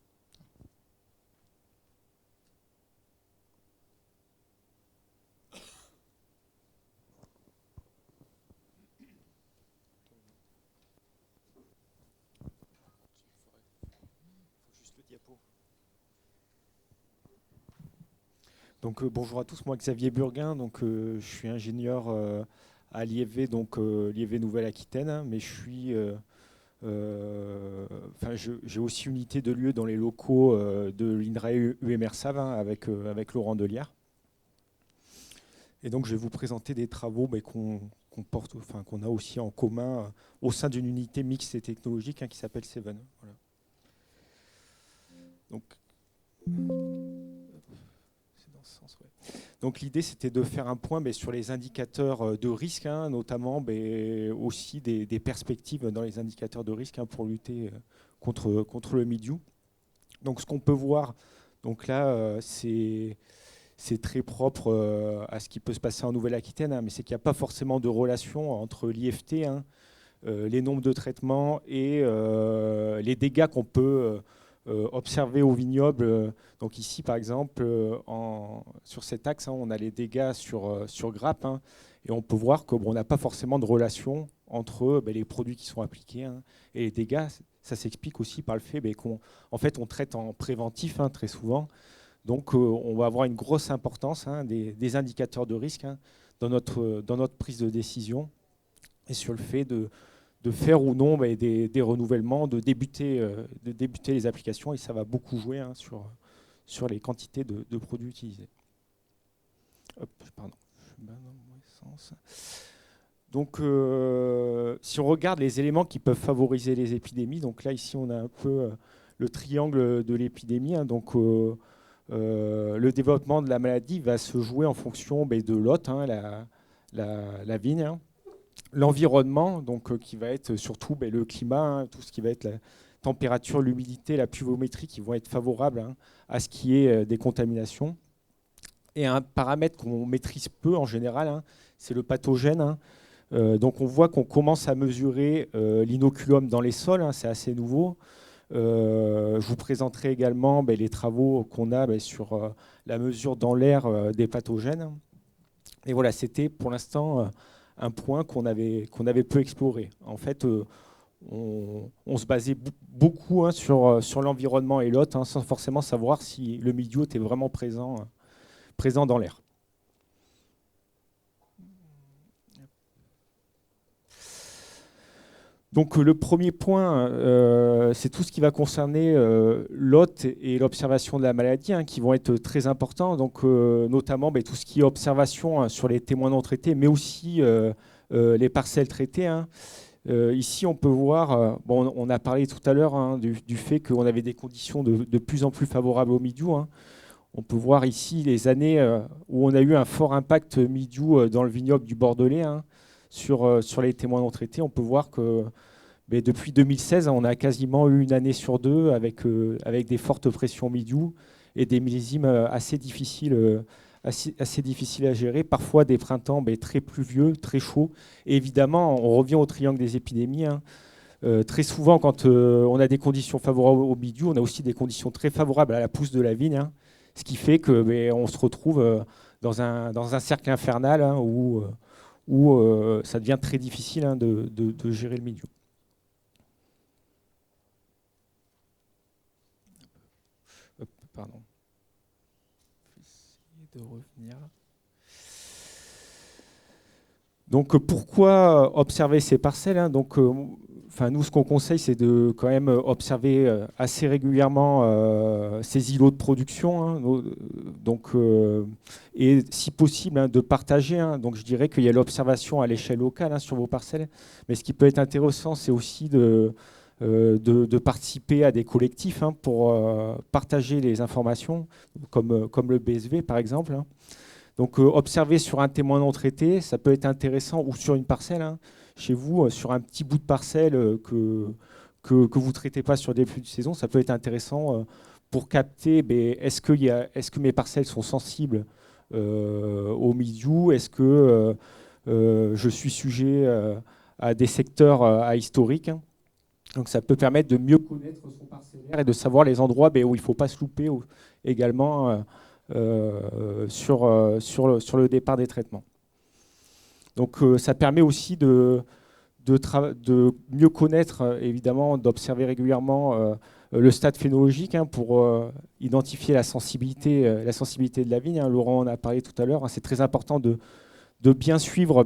Donc bonjour à tous, moi Xavier Burguin, donc je suis ingénieur à l'IFV, donc l'IFV Nouvelle-Aquitaine, hein, mais je suis, j'ai aussi unité de lieu dans les locaux de l'INRAE UMR-SAV avec Laurent Delière. Et donc je vais vous présenter des travaux qu'on a aussi en commun au sein d'une unité mixte et technologique, hein, qui s'appelle Seven. Voilà. Donc, donc l'idée, c'était de faire un point sur les indicateurs de risque, hein, notamment aussi des perspectives dans les indicateurs de risque, hein, pour lutter contre le mildiou. Donc ce qu'on peut voir, donc là, c'est très propre à ce qui peut se passer en Nouvelle-Aquitaine, hein, mais c'est qu'il n'y a pas forcément de relation entre l'IFT, hein, les nombres de traitements et les dégâts qu'on peut observer au vignoble. Donc ici, par exemple, sur cet axe, hein, on a les dégâts sur grappe, hein, et on peut voir qu'on n'a pas forcément de relation entre les produits qui sont appliqués, hein, et les dégâts. Ça s'explique aussi par le fait qu'en fait, on traite en préventif, hein, très souvent. Donc on va avoir une grosse importance, hein, des indicateurs de risque, hein, dans notre prise de décision, et sur le fait de faire ou non des renouvellements, de débuter les applications, et ça va beaucoup jouer, hein, sur les quantités de produits utilisés. Hop, pardon. Donc, si on regarde les éléments qui peuvent favoriser les épidémies, donc là, ici, on a un peu le triangle de l'épidémie, hein, donc le développement de la maladie va se jouer en fonction de l'hôte, hein, la vigne, hein. L'environnement, donc qui va être surtout le climat, hein, tout ce qui va être la température, l'humidité, la pluviométrie, qui vont être favorables, hein, à ce qui est des contaminations. Et un paramètre qu'on maîtrise peu en général, hein, c'est le pathogène, hein. Donc on voit qu'on commence à mesurer l'inoculum dans les sols, hein, c'est assez nouveau. Je vous présenterai également les travaux qu'on a sur la mesure dans l'air des pathogènes. Et voilà, c'était pour l'instant un point qu'on avait peu exploré. En fait, on se basait beaucoup, hein, sur l'environnement et l'hôte, hein, sans forcément savoir si le mildiou était vraiment présent dans l'air. Donc le premier point, c'est tout ce qui va concerner l'hôte et l'observation de la maladie, hein, qui vont être très importants. Donc notamment tout ce qui est observation, hein, sur les témoins non traités, mais aussi les parcelles traitées, hein. Ici, on peut voir, on a parlé tout à l'heure, hein, du fait qu'on avait des conditions de plus en plus favorables au mildiou, hein. On peut voir ici les années où on a eu un fort impact mildiou dans le vignoble du Bordelais, hein, sur les témoins non traités. On peut voir que depuis 2016, on a quasiment eu une année sur deux avec des fortes pressions mildiou et des millésimes assez difficiles à gérer, parfois des printemps très pluvieux, très chauds. Et évidemment, on revient au triangle des épidémies, hein. Très souvent, quand on a des conditions favorables au mildiou, on a aussi des conditions très favorables à la pousse de la vigne, hein, ce qui fait qu'on se retrouve dans un cercle infernal, hein, où ça devient très difficile, hein, de gérer le mildiou. Pardon. De revenir. Donc pourquoi observer ces parcelles, hein? Donc, nous, ce qu'on conseille, c'est de quand même observer assez régulièrement ces îlots de production, hein, donc, et si possible, hein, de partager, hein. Donc je dirais qu'il y a l'observation à l'échelle locale, hein, sur vos parcelles, mais ce qui peut être intéressant, c'est aussi de participer à des collectifs pour partager les informations, comme le BSV par exemple. Donc observer sur un témoin non traité, ça peut être intéressant, ou sur une parcelle, chez vous, sur un petit bout de parcelle que vous ne traitez pas sur des flux de saison, ça peut être intéressant pour capter, est-ce que mes parcelles sont sensibles au milieu, est-ce que je suis sujet à des secteurs historiques. Donc ça peut permettre de mieux connaître son parcellaire et de savoir les endroits où il ne faut pas se louper également sur le départ des traitements. Donc ça permet aussi de mieux connaître, évidemment, d'observer régulièrement le stade phénologique pour identifier la sensibilité de la vigne. Laurent en a parlé tout à l'heure. C'est très important de bien suivre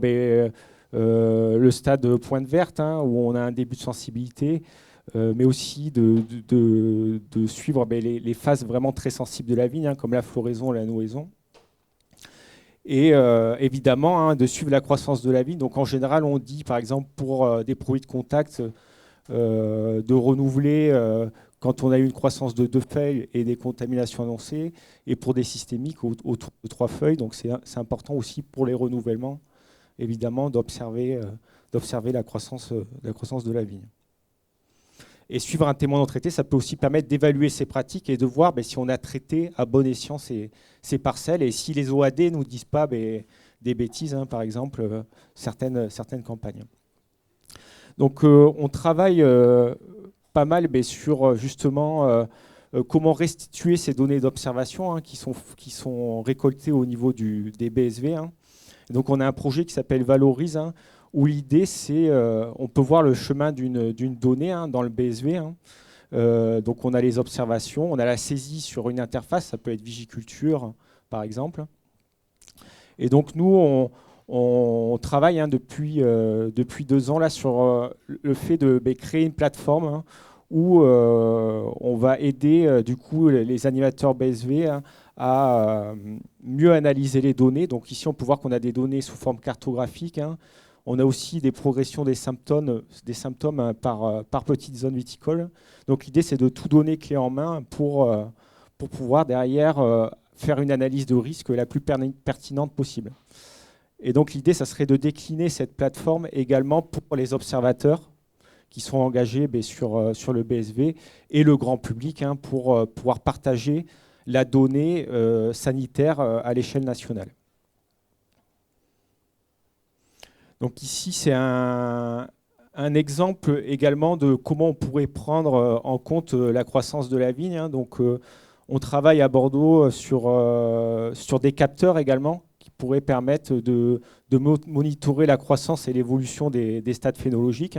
le stade pointe verte, où on a un début de sensibilité, mais aussi de suivre les phases vraiment très sensibles de la vigne, comme la floraison et la nouaison. Et évidemment, de suivre la croissance de la vigne. Donc en général, on dit, par exemple, pour des produits de contact, de renouveler quand on a eu une croissance de 2 feuilles et des contaminations annoncées, et pour des systémiques autour de 3 feuilles. Donc c'est important aussi pour les renouvellements, évidemment, d'observer la croissance de la vigne. Et suivre un témoin non traité, ça peut aussi permettre d'évaluer ces pratiques et de voir si on a traité à bon escient ces parcelles, et si les OAD ne nous disent pas des bêtises, par exemple, certaines campagnes. Donc on travaille pas mal sur justement comment restituer ces données d'observation qui sont récoltées au niveau des BSV. Donc on a un projet qui s'appelle Valorise, où l'idée c'est, on peut voir le chemin d'une donnée dans le BSV. Donc on a les observations, on a la saisie sur une interface, ça peut être Vigiculture par exemple. Et donc nous on travaille depuis 2 ans là, sur le fait de créer une plateforme où on va aider du coup les animateurs BSV à mieux analyser les données. Donc ici, on peut voir qu'on a des données sous forme cartographique. On a aussi des progressions des symptômes par petites zones viticoles. Donc l'idée, c'est de tout donner clé en main pour pouvoir derrière faire une analyse de risque la plus pertinente possible. Et donc l'idée, ça serait de décliner cette plateforme également pour les observateurs qui sont engagés sur le BSV et le grand public pour pouvoir partager la donnée sanitaire à l'échelle nationale. Donc ici, c'est un exemple également de comment on pourrait prendre en compte la croissance de la vigne. Donc on travaille à Bordeaux sur des capteurs également qui pourraient permettre de monitorer la croissance et l'évolution des stades phénologiques.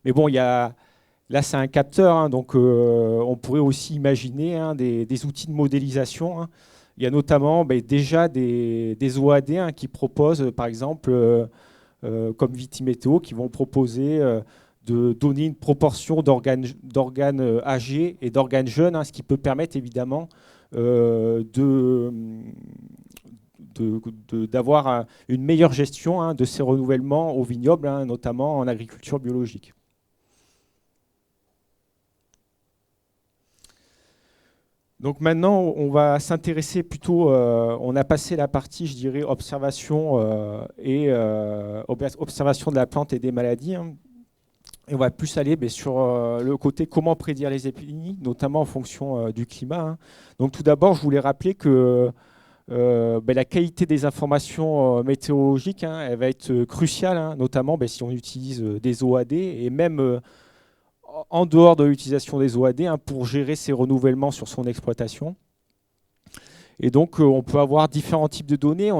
Mais bon, là, c'est un capteur, donc on pourrait aussi imaginer des outils de modélisation. Il y a notamment déjà des OAD qui proposent, par exemple, comme Vitimétéo, qui vont proposer de donner une proportion d'organes âgés et d'organes jeunes, ce qui peut permettre évidemment d'avoir une meilleure gestion de ces renouvellements au vignoble, notamment en agriculture biologique. Donc maintenant, on va s'intéresser plutôt, on a passé la partie, je dirais, observation observation de la plante et des maladies. Et on va plus aller sur le côté comment prédire les épidémies, notamment en fonction du climat. Donc tout d'abord, je voulais rappeler que la qualité des informations météorologiques, elle va être cruciale, notamment si on utilise des OAD et même en dehors de l'utilisation des OAD pour gérer ces renouvellements sur son exploitation. Et donc, on peut avoir différents types de données.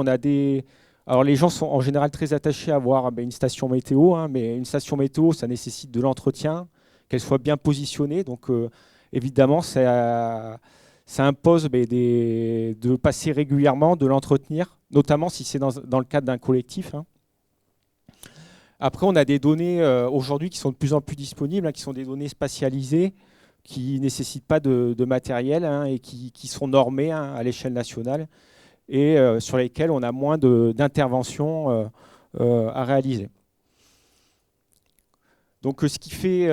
Alors, les gens sont en général très attachés à avoir une station météo, mais une station météo, ça nécessite de l'entretien, qu'elle soit bien positionnée. Donc, évidemment, ça impose de passer régulièrement, de l'entretenir, notamment si c'est dans le cadre d'un collectif. Après, on a des données aujourd'hui qui sont de plus en plus disponibles, qui sont des données spatialisées, qui ne nécessitent pas de matériel et qui sont normées à l'échelle nationale et sur lesquelles on a moins d'interventions à réaliser. Donc, ce qui fait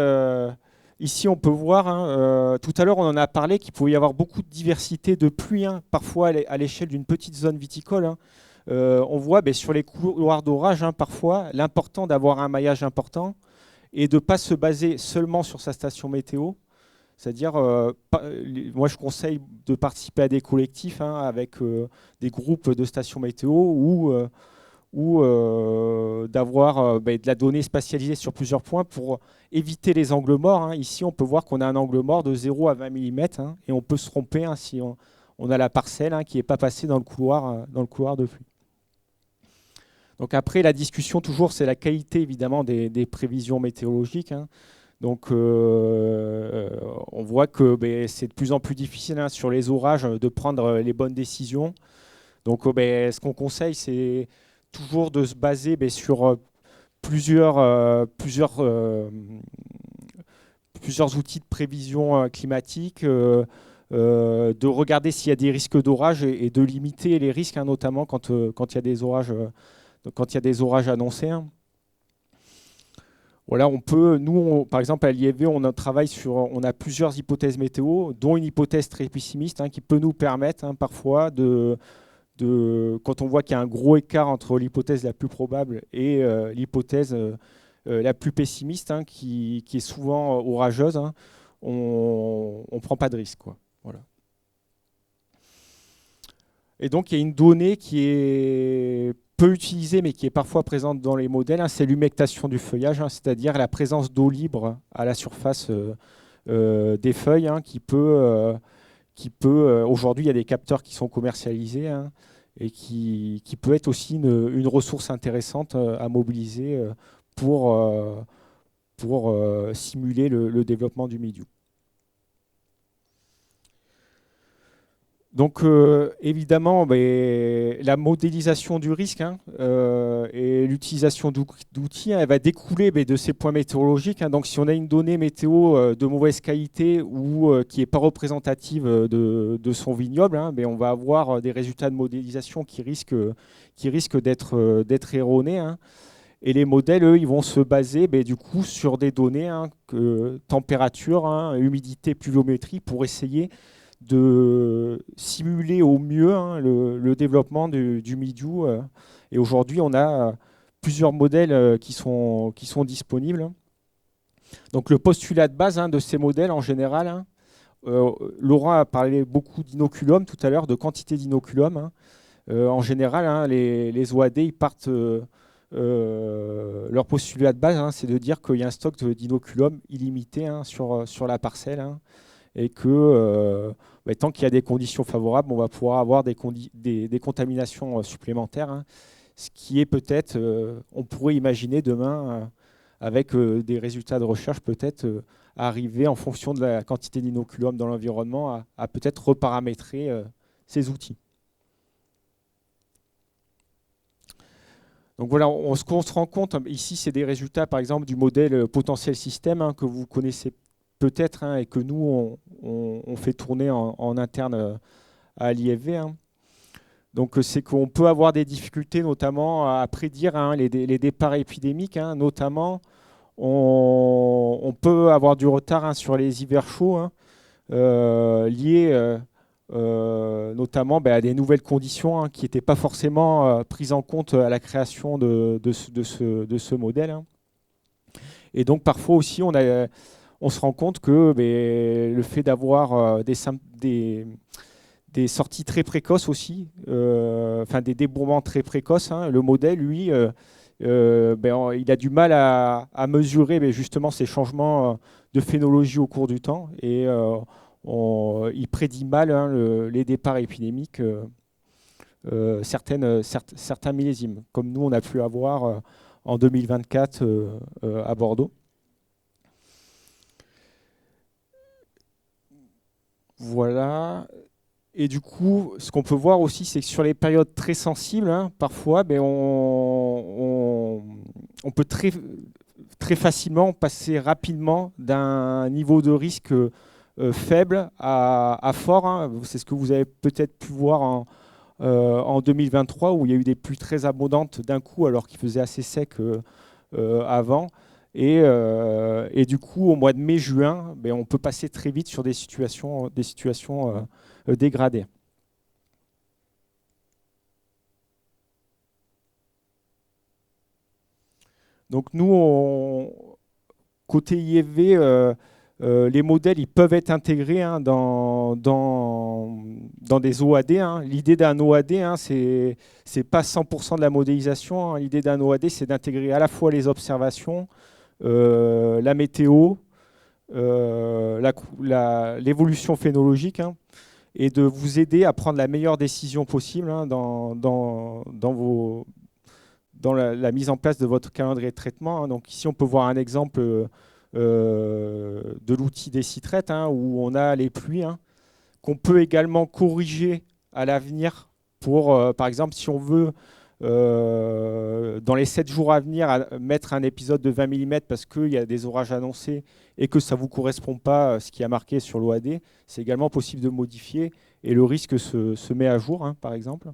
ici, on peut voir, tout à l'heure, on en a parlé, qu'il pouvait y avoir beaucoup de diversité de pluie, parfois à l'échelle d'une petite zone viticole. On voit sur les couloirs d'orage, parfois, l'important d'avoir un maillage important et de ne pas se baser seulement sur sa station météo. C'est-à-dire, moi, je conseille de participer à des collectifs avec des groupes de stations météo ou d'avoir de la donnée spatialisée sur plusieurs points pour éviter les angles morts. Ici, on peut voir qu'on a un angle mort de 0 à 20 mm et on peut se tromper si on a la parcelle qui n'est pas passée dans le couloir de pluie. Donc après, la discussion, toujours, c'est la qualité, évidemment, des prévisions météorologiques. Donc, on voit que c'est de plus en plus difficile sur les orages de prendre les bonnes décisions. Donc, ce qu'on conseille, c'est toujours de se baser sur plusieurs outils de prévision climatique, de regarder s'il y a des risques d'orage et de limiter les risques, notamment quand il y a des orages annoncés. Voilà, nous, par exemple, à l'IFV, on a plusieurs hypothèses météo, dont une hypothèse très pessimiste qui peut nous permettre parfois quand on voit qu'il y a un gros écart entre l'hypothèse la plus probable et l'hypothèse la plus pessimiste, qui est souvent orageuse, on ne prend pas de risque, quoi. Voilà. Et donc, il y a une donnée qui est peu utilisée, mais qui est parfois présente dans les modèles, c'est l'humectation du feuillage, c'est-à-dire la présence d'eau libre à la surface des feuilles, qui peut aujourd'hui, il y a des capteurs qui sont commercialisés, et qui peut être aussi une ressource intéressante à mobiliser pour simuler le développement du mildiou. Donc évidemment, la modélisation du risque et l'utilisation d'outils, elle va découler de ces points météorologiques. Donc si on a une donnée météo de mauvaise qualité ou qui n'est pas représentative de son vignoble, on va avoir des résultats de modélisation qui risquent d'être erronés. Et les modèles, eux, ils vont se baser du coup sur des données, température, humidité, pluviométrie, pour essayer de simuler au mieux le développement du mildiou. Et aujourd'hui, on a plusieurs modèles qui sont disponibles. Donc le postulat de base de ces modèles, en général, Laurent a parlé beaucoup d'inoculum tout à l'heure, de quantité d'inoculum. En général, les OAD, ils partent... leur postulat de base, c'est de dire qu'il y a un stock d'inoculum illimité sur la parcelle, et que tant qu'il y a des conditions favorables, on va pouvoir avoir des contaminations supplémentaires, ce qui est peut-être, on pourrait imaginer demain, avec des résultats de recherche, peut-être arriver en fonction de la quantité d'inoculum dans l'environnement à peut-être reparamétrer ces outils. Donc voilà, ce qu'on se rend compte, ici, c'est des résultats, par exemple, du modèle potentiel système que vous connaissez peut-être et que nous, on fait tourner en interne à l'IFV. Donc c'est qu'on peut avoir des difficultés, notamment à prédire les départs épidémiques. Notamment, on peut avoir du retard sur les hivers chauds liés notamment à des nouvelles conditions qui n'étaient pas forcément prises en compte à la création de ce modèle. Et donc parfois aussi, on se rend compte que le fait d'avoir des sorties très précoces aussi, des débourrements très précoces, le modèle, lui, il a du mal à mesurer justement ces changements de phénologie au cours du temps, et il prédit mal les départs épidémiques, certains millésimes, comme nous on a pu avoir en 2024 à Bordeaux. Voilà. Et du coup, ce qu'on peut voir aussi, c'est que sur les périodes très sensibles, parfois, on peut très facilement passer rapidement d'un niveau de risque faible à fort. C'est ce que vous avez peut-être pu voir en 2023, où il y a eu des pluies très abondantes d'un coup, alors qu'il faisait assez sec avant. Et du coup, au mois de mai-juin, on peut passer très vite sur des situations dégradées. Donc nous, côté IFV, les modèles ils peuvent être intégrés dans des OAD. L'idée d'un OAD, c'est pas 100% de la modélisation. L'idée d'un OAD, c'est d'intégrer à la fois les observations, la météo, l'évolution phénologique, et de vous aider à prendre la meilleure décision possible dans la mise en place de votre calendrier de traitement. Donc ici, on peut voir un exemple de l'outil Décitraite, où on a les pluies, qu'on peut également corriger à l'avenir pour, par exemple, si on veut, dans les 7 jours à venir, mettre un épisode de 20 mm parce qu'il y a des orages annoncés et que ça ne vous correspond pas à ce qui est marqué sur l'OAD, c'est également possible de modifier et le risque se met à jour, par exemple.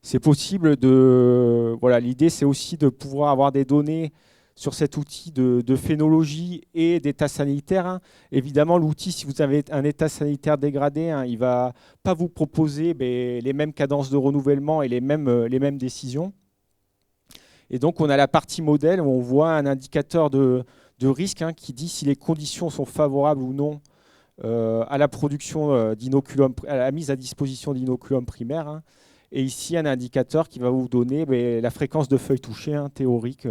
C'est possible de... Voilà, l'idée, c'est aussi de pouvoir avoir des données sur cet outil de phénologie et d'état sanitaire. Évidemment, l'outil, si vous avez un état sanitaire dégradé, il ne va pas vous proposer les mêmes cadences de renouvellement et les mêmes décisions. Et donc, on a la partie modèle où on voit un indicateur de risque qui dit si les conditions sont favorables ou non à la production d'inoculum, à la mise à disposition d'inoculum primaire. Et ici, un indicateur qui va vous donner la fréquence de feuilles touchées théorique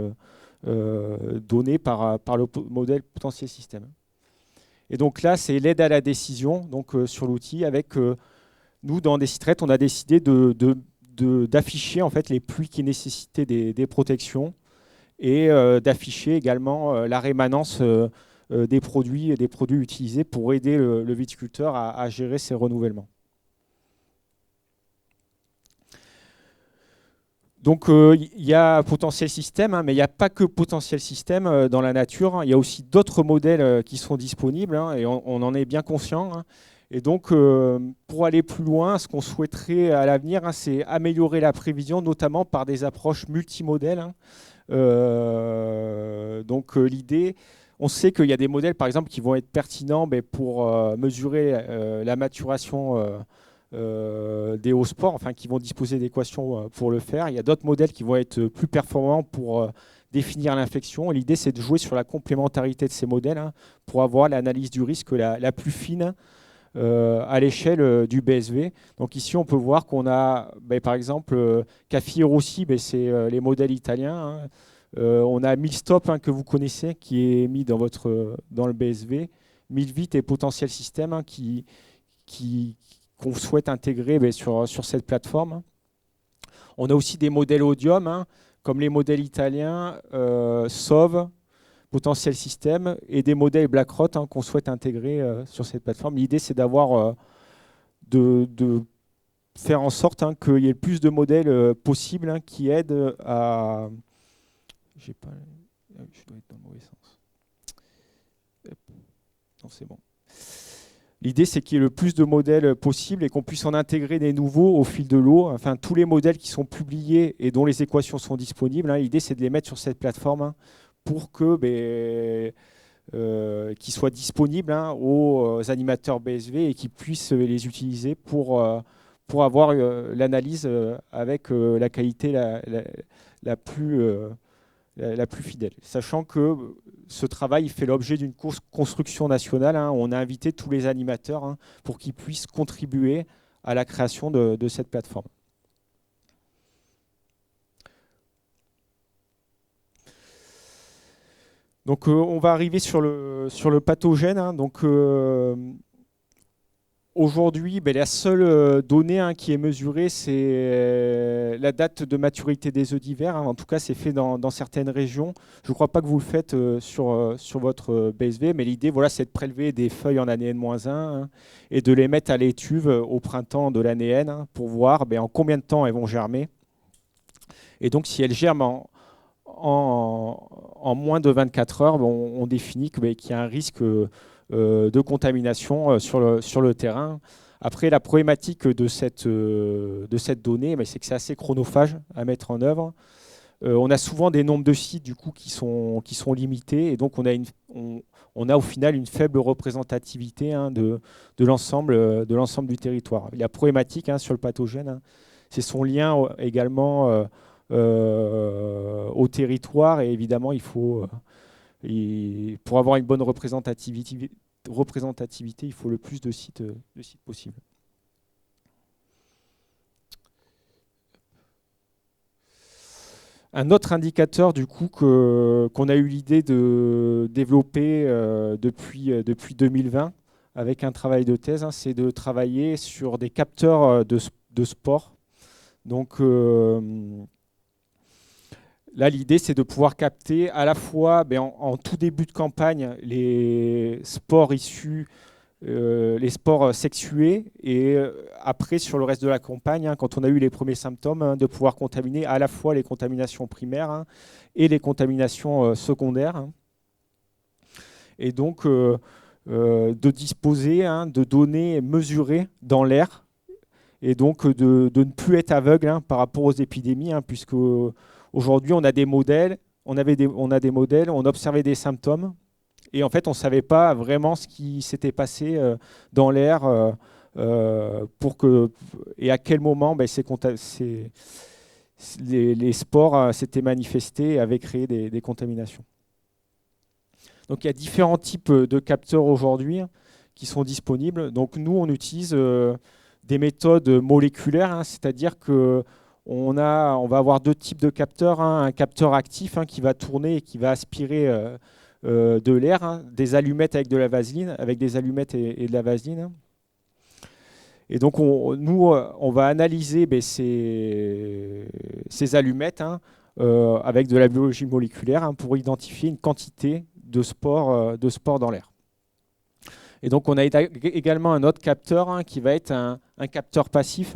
donnée par le modèle potentiel système. Et donc là, c'est l'aide à la décision donc, sur l'outil. Avec nous, dans Décitraite, on a décidé d'afficher en fait, les pluies qui nécessitaient des protections et d'afficher également la rémanence des produits utilisés pour aider le viticulteur à gérer ses renouvellements. Donc, il y a potentiel système, mais il n'y a pas que potentiel système dans la nature. Il y a aussi d'autres modèles qui sont disponibles et on en est bien conscient. Et donc, pour aller plus loin, ce qu'on souhaiterait à l'avenir, c'est améliorer la prévision, notamment par des approches multimodèles. Donc, l'idée, on sait qu'il y a des modèles, par exemple, qui vont être pertinents pour mesurer la maturation des hauts sports, enfin qui vont disposer d'équations pour le faire. Il y a d'autres modèles qui vont être plus performants pour définir l'infection. L'idée, c'est de jouer sur la complémentarité de ces modèles pour avoir l'analyse du risque la plus fine à l'échelle du BSV. Donc ici, on peut voir qu'on a, par exemple, CAFI et Rossi, c'est les modèles italiens. On a Milstop que vous connaissez, qui est mis dans le BSV. Milvit et Potentiel Système qu'on souhaite intégrer sur cette plateforme. On a aussi des modèles Odium, comme les modèles italiens SOV, Potentiel Système, et des modèles BlackRock qu'on souhaite intégrer sur cette plateforme. L'idée, c'est d'avoir de faire en sorte qu'il y ait le plus de modèles possibles qui aident à... Je dois être dans le mauvais sens. Non, c'est bon. L'idée, c'est qu'il y ait le plus de modèles possible et qu'on puisse en intégrer des nouveaux au fil de l'eau. Enfin, tous les modèles qui sont publiés et dont les équations sont disponibles, l'idée, c'est de les mettre sur cette plateforme pour que qu'ils soient disponibles aux animateurs BSV et qu'ils puissent les utiliser pour avoir l'analyse avec la qualité la plus fidèle. Sachant que ce travail fait l'objet d'une construction nationale. On a invité tous les animateurs pour qu'ils puissent contribuer à la création de cette plateforme. Donc, on va arriver sur le pathogène. Donc, aujourd'hui, la seule donnée qui est mesurée, c'est la date de maturité des œufs d'hiver. En tout cas, c'est fait dans certaines régions. Je ne crois pas que vous le faites sur votre BSV, mais l'idée, voilà, c'est de prélever des feuilles en année N-1 et de les mettre à l'étuve au printemps de l'année N pour voir en combien de temps elles vont germer. Et donc, si elles germent en moins de 24 heures, on définit qu'il y a un risque de contamination sur le terrain. Après, la problématique de cette donnée, c'est que c'est assez chronophage à mettre en œuvre. on a souvent des nombres de sites du coup, qui sont limités, et donc on a au final une faible représentativité de l'ensemble du territoire. La problématique sur le pathogène, c'est son lien également au territoire, et évidemment il faut, pour avoir une bonne représentativité, il faut le plus de sites possible. Un autre indicateur du coup qu'on a eu l'idée de développer depuis 2020 avec un travail de thèse, c'est de travailler sur des capteurs de sport. Donc là, l'idée, c'est de pouvoir capter à la fois en tout début de campagne les sports issus, les sports sexués, et après sur le reste de la campagne, quand on a eu les premiers symptômes, de pouvoir contaminer à la fois les contaminations primaires et les contaminations secondaires. Et donc de disposer de données mesurées dans l'air, et donc de ne plus être aveugle par rapport aux épidémies, puisque aujourd'hui on a des modèles, on a des modèles, on observait des symptômes, et en fait on ne savait pas vraiment ce qui s'était passé dans l'air, et à quel moment les spores s'étaient manifestés et avaient créé des contaminations. Donc il y a différents types de capteurs aujourd'hui qui sont disponibles. Donc nous on utilise des méthodes moléculaires, c'est-à-dire que on va avoir deux types de capteurs, un capteur actif qui va tourner et qui va aspirer de l'air, des allumettes avec de la vaseline, avec des allumettes et de la vaseline. Et donc on va analyser ces allumettes avec de la biologie moléculaire pour identifier une quantité de spores dans l'air. Et donc on a également un autre capteur qui va être un capteur passif,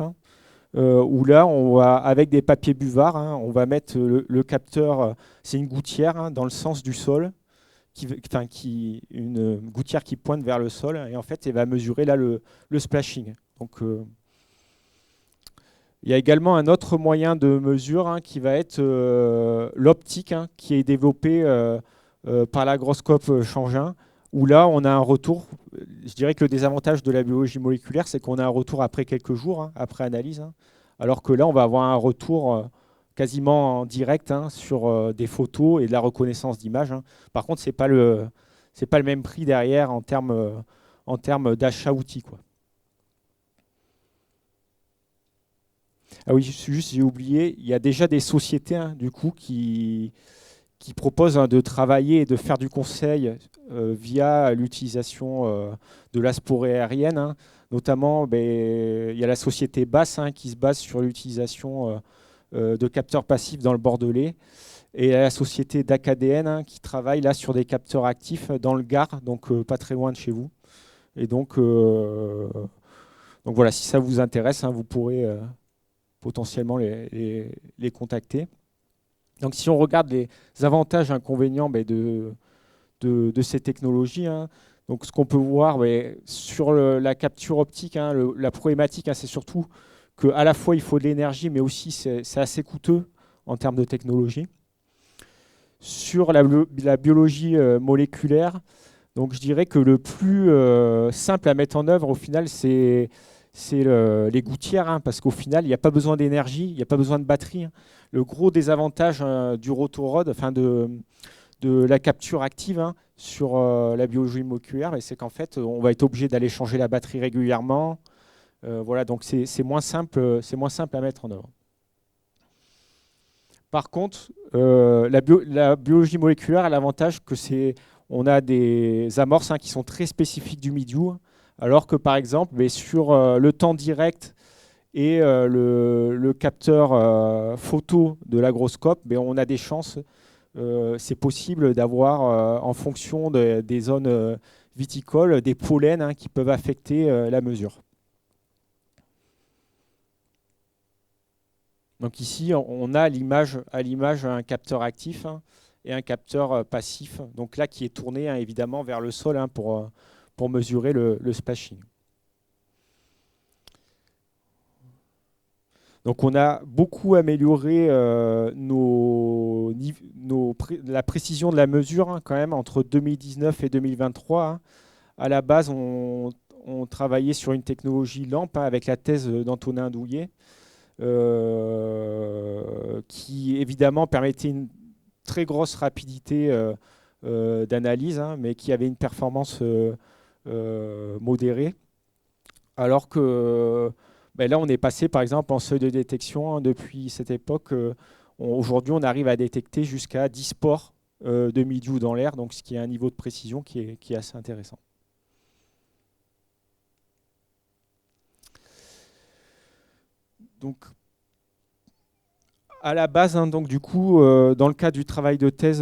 où là, on va, avec des papiers buvards, on va mettre le capteur, c'est une gouttière dans le sens du sol, une gouttière qui pointe vers le sol, et en fait, elle va mesurer là le splashing. Donc, il y a également un autre moyen de mesure qui va être l'optique, qui est développé par l'agroscope Changin, où là, on a un retour. Je dirais que le désavantage de la biologie moléculaire, c'est qu'on a un retour après quelques jours, après analyse, alors que là, on va avoir un retour quasiment en direct sur des photos et de la reconnaissance d'images. Par contre, ce n'est pas le même prix derrière en termes d'achat-outil. Ah oui, j'ai oublié, il y a déjà des sociétés du coup qui proposent de travailler et de faire du conseil via l'utilisation de la sporée aérienne. Notamment, il y a la société BASS qui se base sur l'utilisation de capteurs passifs dans le Bordelais, et la société DACADN qui travaille là sur des capteurs actifs dans le Gard, donc pas très loin de chez vous. Et donc voilà, si ça vous intéresse, vous pourrez potentiellement les contacter. Donc si on regarde les avantages et inconvénients de ces technologies, donc ce qu'on peut voir sur la capture optique, la problématique, c'est surtout qu'à la fois il faut de l'énergie, mais aussi c'est assez coûteux en termes de technologie. Sur la biologie moléculaire, donc je dirais que le plus simple à mettre en œuvre au final, c'est les gouttières, parce qu'au final, il n'y a pas besoin d'énergie, il n'y a pas besoin de batterie. Le gros désavantage du rotorod, de la capture active sur la biologie moléculaire, c'est qu'en fait, on va être obligé d'aller changer la batterie régulièrement. Voilà, donc c'est moins simple à mettre en œuvre. Par contre, la biologie moléculaire a l'avantage que on a des amorces qui sont très spécifiques du milieu, alors que par exemple, sur le temps direct et le capteur photo de l'agroscope, on a des chances. C'est possible d'avoir, en fonction des zones viticoles, des pollens qui peuvent affecter la mesure. Donc ici, on a à l'image un capteur actif et un capteur passif, donc là qui est tourné évidemment vers le sol pour mesurer le splashing. Donc on a beaucoup amélioré la précision de la mesure hein, quand même entre 2019 et 2023. Hein. À la base, on travaillait sur une technologie LAMP hein, avec la thèse d'Antonin Douillet, qui évidemment permettait une très grosse rapidité d'analyse, hein, mais qui avait une performance modérée. Alors que là, on est passé par exemple en seuil de détection hein, depuis cette époque. Aujourd'hui, on arrive à détecter jusqu'à 10 spores de mildiou dans l'air, donc ce qui est un niveau de précision qui est assez intéressant. Donc, à la base, hein, donc, du coup, dans le cadre du travail de thèse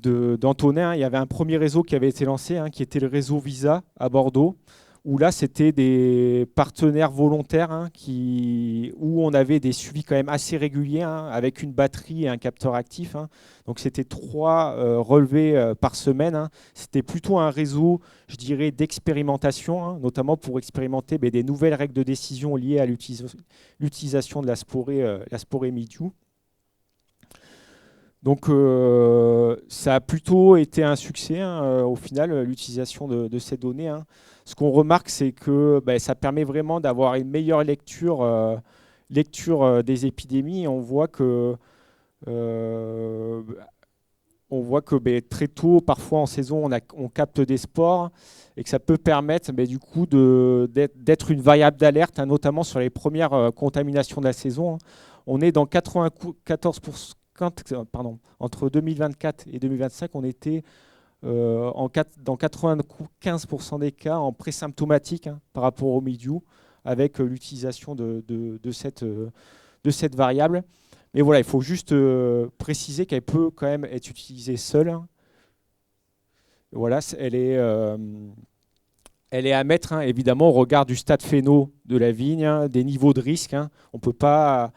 d'Antonin, hein, il y avait un premier réseau qui avait été lancé, hein, qui était le réseau Visa à Bordeaux, où là, c'était des partenaires volontaires hein, où on avait des suivis quand même assez réguliers, hein, avec une batterie et un capteur actif. Hein. Donc, c'était 3 relevés par semaine. Hein. C'était plutôt un réseau, je dirais, d'expérimentation, hein, notamment pour expérimenter des nouvelles règles de décision liées à l'utilisation de la sporée mildiou. Donc, ça a plutôt été un succès, hein, au final, l'utilisation de ces données. Hein. Ce qu'on remarque, c'est que ça permet vraiment d'avoir une meilleure lecture des épidémies. On voit que très tôt, parfois en saison, on capte des spores et que ça peut permettre du coup d'être une variable d'alerte, hein, notamment sur les premières contaminations de la saison. Hein. On est dans 94%. Entre 2024 et 2025, on était dans 95% des cas en présymptomatique hein, par rapport au mildiou, avec l'utilisation de cette variable. Mais voilà, il faut juste préciser qu'elle peut quand même être utilisée seule. Hein. Voilà, elle est à mettre hein, évidemment au regard du stade phéno de la vigne, hein, des niveaux de risque. Hein. On ne peut pas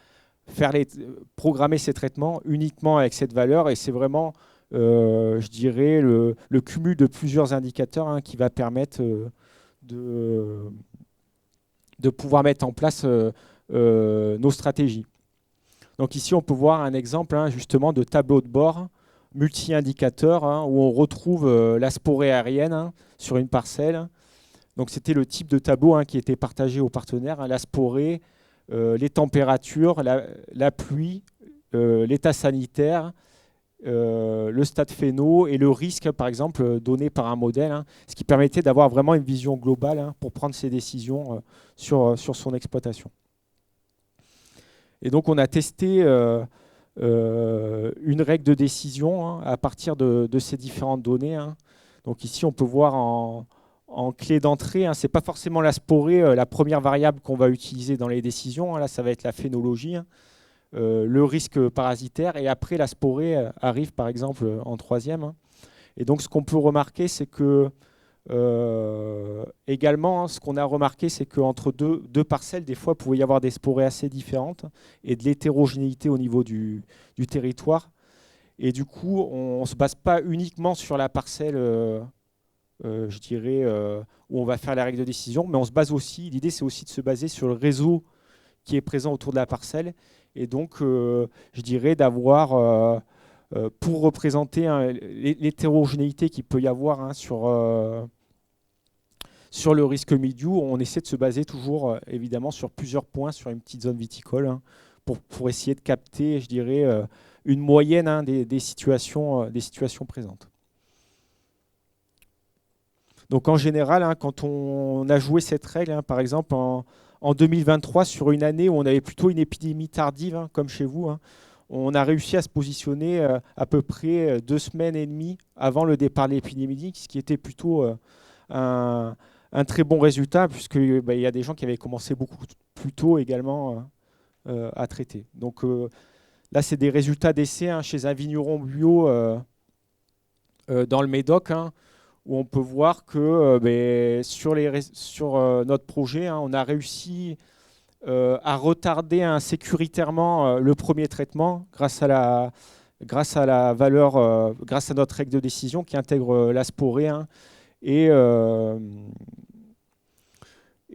programmer ces traitements uniquement avec cette valeur, et c'est vraiment, je dirais, le cumul de plusieurs indicateurs hein, qui va permettre de pouvoir mettre en place nos stratégies. Donc ici, on peut voir un exemple hein, justement de tableau de bord multi-indicateurs hein, où on retrouve la sporée aérienne hein, sur une parcelle. Donc c'était le type de tableau hein, qui était partagé aux partenaires, hein, la sporée, les températures, la pluie, l'état sanitaire, le stade phéno et le risque, par exemple, donné par un modèle, hein, ce qui permettait d'avoir vraiment une vision globale hein, pour prendre ses décisions sur son exploitation. Et donc, on a testé une règle de décision hein, à partir de ces différentes données. Hein. Donc ici, on peut voir en clé d'entrée, hein, ce n'est pas forcément la sporée, la première variable qu'on va utiliser dans les décisions. Hein, là, ça va être la phénologie, hein, le risque parasitaire. Et après, la sporée arrive, par exemple, en troisième. Hein. Et donc, ce qu'on peut remarquer, c'est que également, hein, ce qu'on a remarqué, c'est qu'entre deux parcelles, des fois, il pouvait y avoir des sporées assez différentes et de l'hétérogénéité au niveau du territoire. Et du coup, on ne se base pas uniquement sur la parcelle je dirais, où on va faire la règle de décision, mais on se base aussi, l'idée c'est aussi de se baser sur le réseau qui est présent autour de la parcelle, et donc je dirais d'avoir, pour représenter hein, l'hétérogénéité qu'il peut y avoir hein, sur le risque mildiou, on essaie de se baser toujours évidemment sur plusieurs points, sur une petite zone viticole, hein, pour essayer de capter, je dirais, une moyenne hein, des situations présentes. Donc en général, hein, quand on a joué cette règle, hein, par exemple en 2023, sur une année où on avait plutôt une épidémie tardive, hein, comme chez vous, hein, on a réussi à se positionner à peu près 2 semaines et demie avant le départ de l'épidémie, ce qui était plutôt un très bon résultat, puisqu'il y a des gens qui avaient commencé beaucoup plus tôt également à traiter. Donc là, c'est des résultats d'essai hein, chez un vigneron bio dans le Médoc, hein, où on peut voir que sur notre projet, hein, on a réussi à retarder hein, sécuritairement le premier traitement grâce à la valeur, grâce à notre règle de décision qui intègre la sporée. Hein, et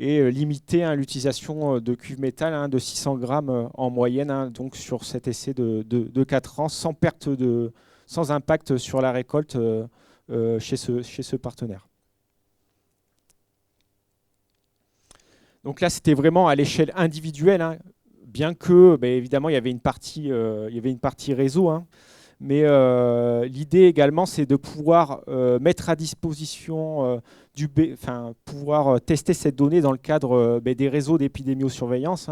et limiter l'utilisation de cuivre métal de 600 grammes en moyenne, donc sur cet essai de 4 ans, sans impact sur la récolte chez ce partenaire. Donc là, c'était vraiment à l'échelle individuelle, bien que, évidemment, il y avait une partie réseau. Mais l'idée également, c'est de pouvoir mettre à disposition pouvoir tester cette donnée dans le cadre des réseaux d'épidémiosurveillance.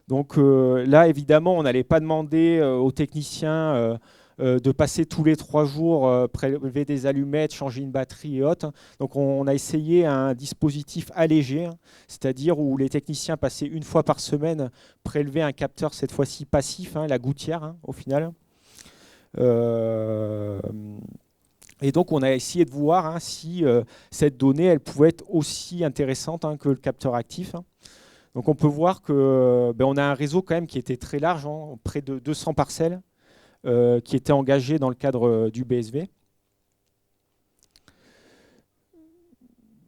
Donc là, évidemment, on n'allait pas demander aux techniciens de passer tous les 3 jours, prélever des allumettes, changer une batterie et autres. Donc on a essayé un dispositif allégé, c'est-à-dire où les techniciens passaient une fois par semaine, prélever un capteur, cette fois-ci passif, la gouttière au final. Et donc on a essayé de voir si cette donnée elle pouvait être aussi intéressante que le capteur actif. Donc on peut voir que on a un réseau quand même qui était très large, près de 200 parcelles qui étaient engagées dans le cadre du BSV.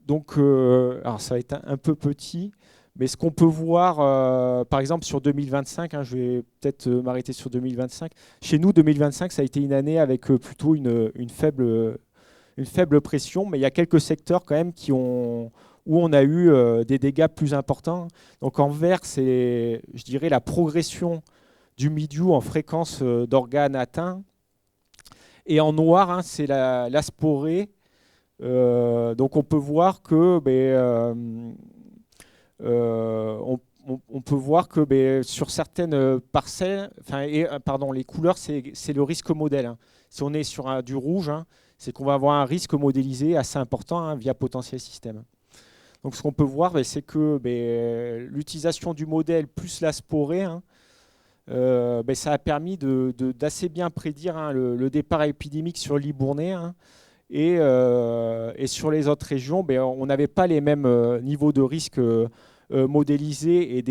Donc alors ça va être un peu petit, mais ce qu'on peut voir, par exemple sur 2025, je vais peut-être m'arrêter sur 2025. Chez nous, 2025, ça a été une année avec plutôt une faible pression, mais il y a quelques secteurs quand même où on a eu des dégâts plus importants. Donc en vert, c'est, je dirais, la progression du mildiou en fréquence d'organes atteints. Et en noir, c'est la sporée. Donc on peut voir que on peut voir que sur certaines parcelles, les couleurs, c'est le risque modèle. Si on est sur du rouge, c'est qu'on va avoir un risque modélisé assez important via potentiel système. Donc ce qu'on peut voir, c'est que l'utilisation du modèle plus la sporée, ça a permis d'assez bien prédire le départ épidémique sur Libournais. Et sur les autres régions, on n'avait pas les mêmes niveaux de risque modélisés et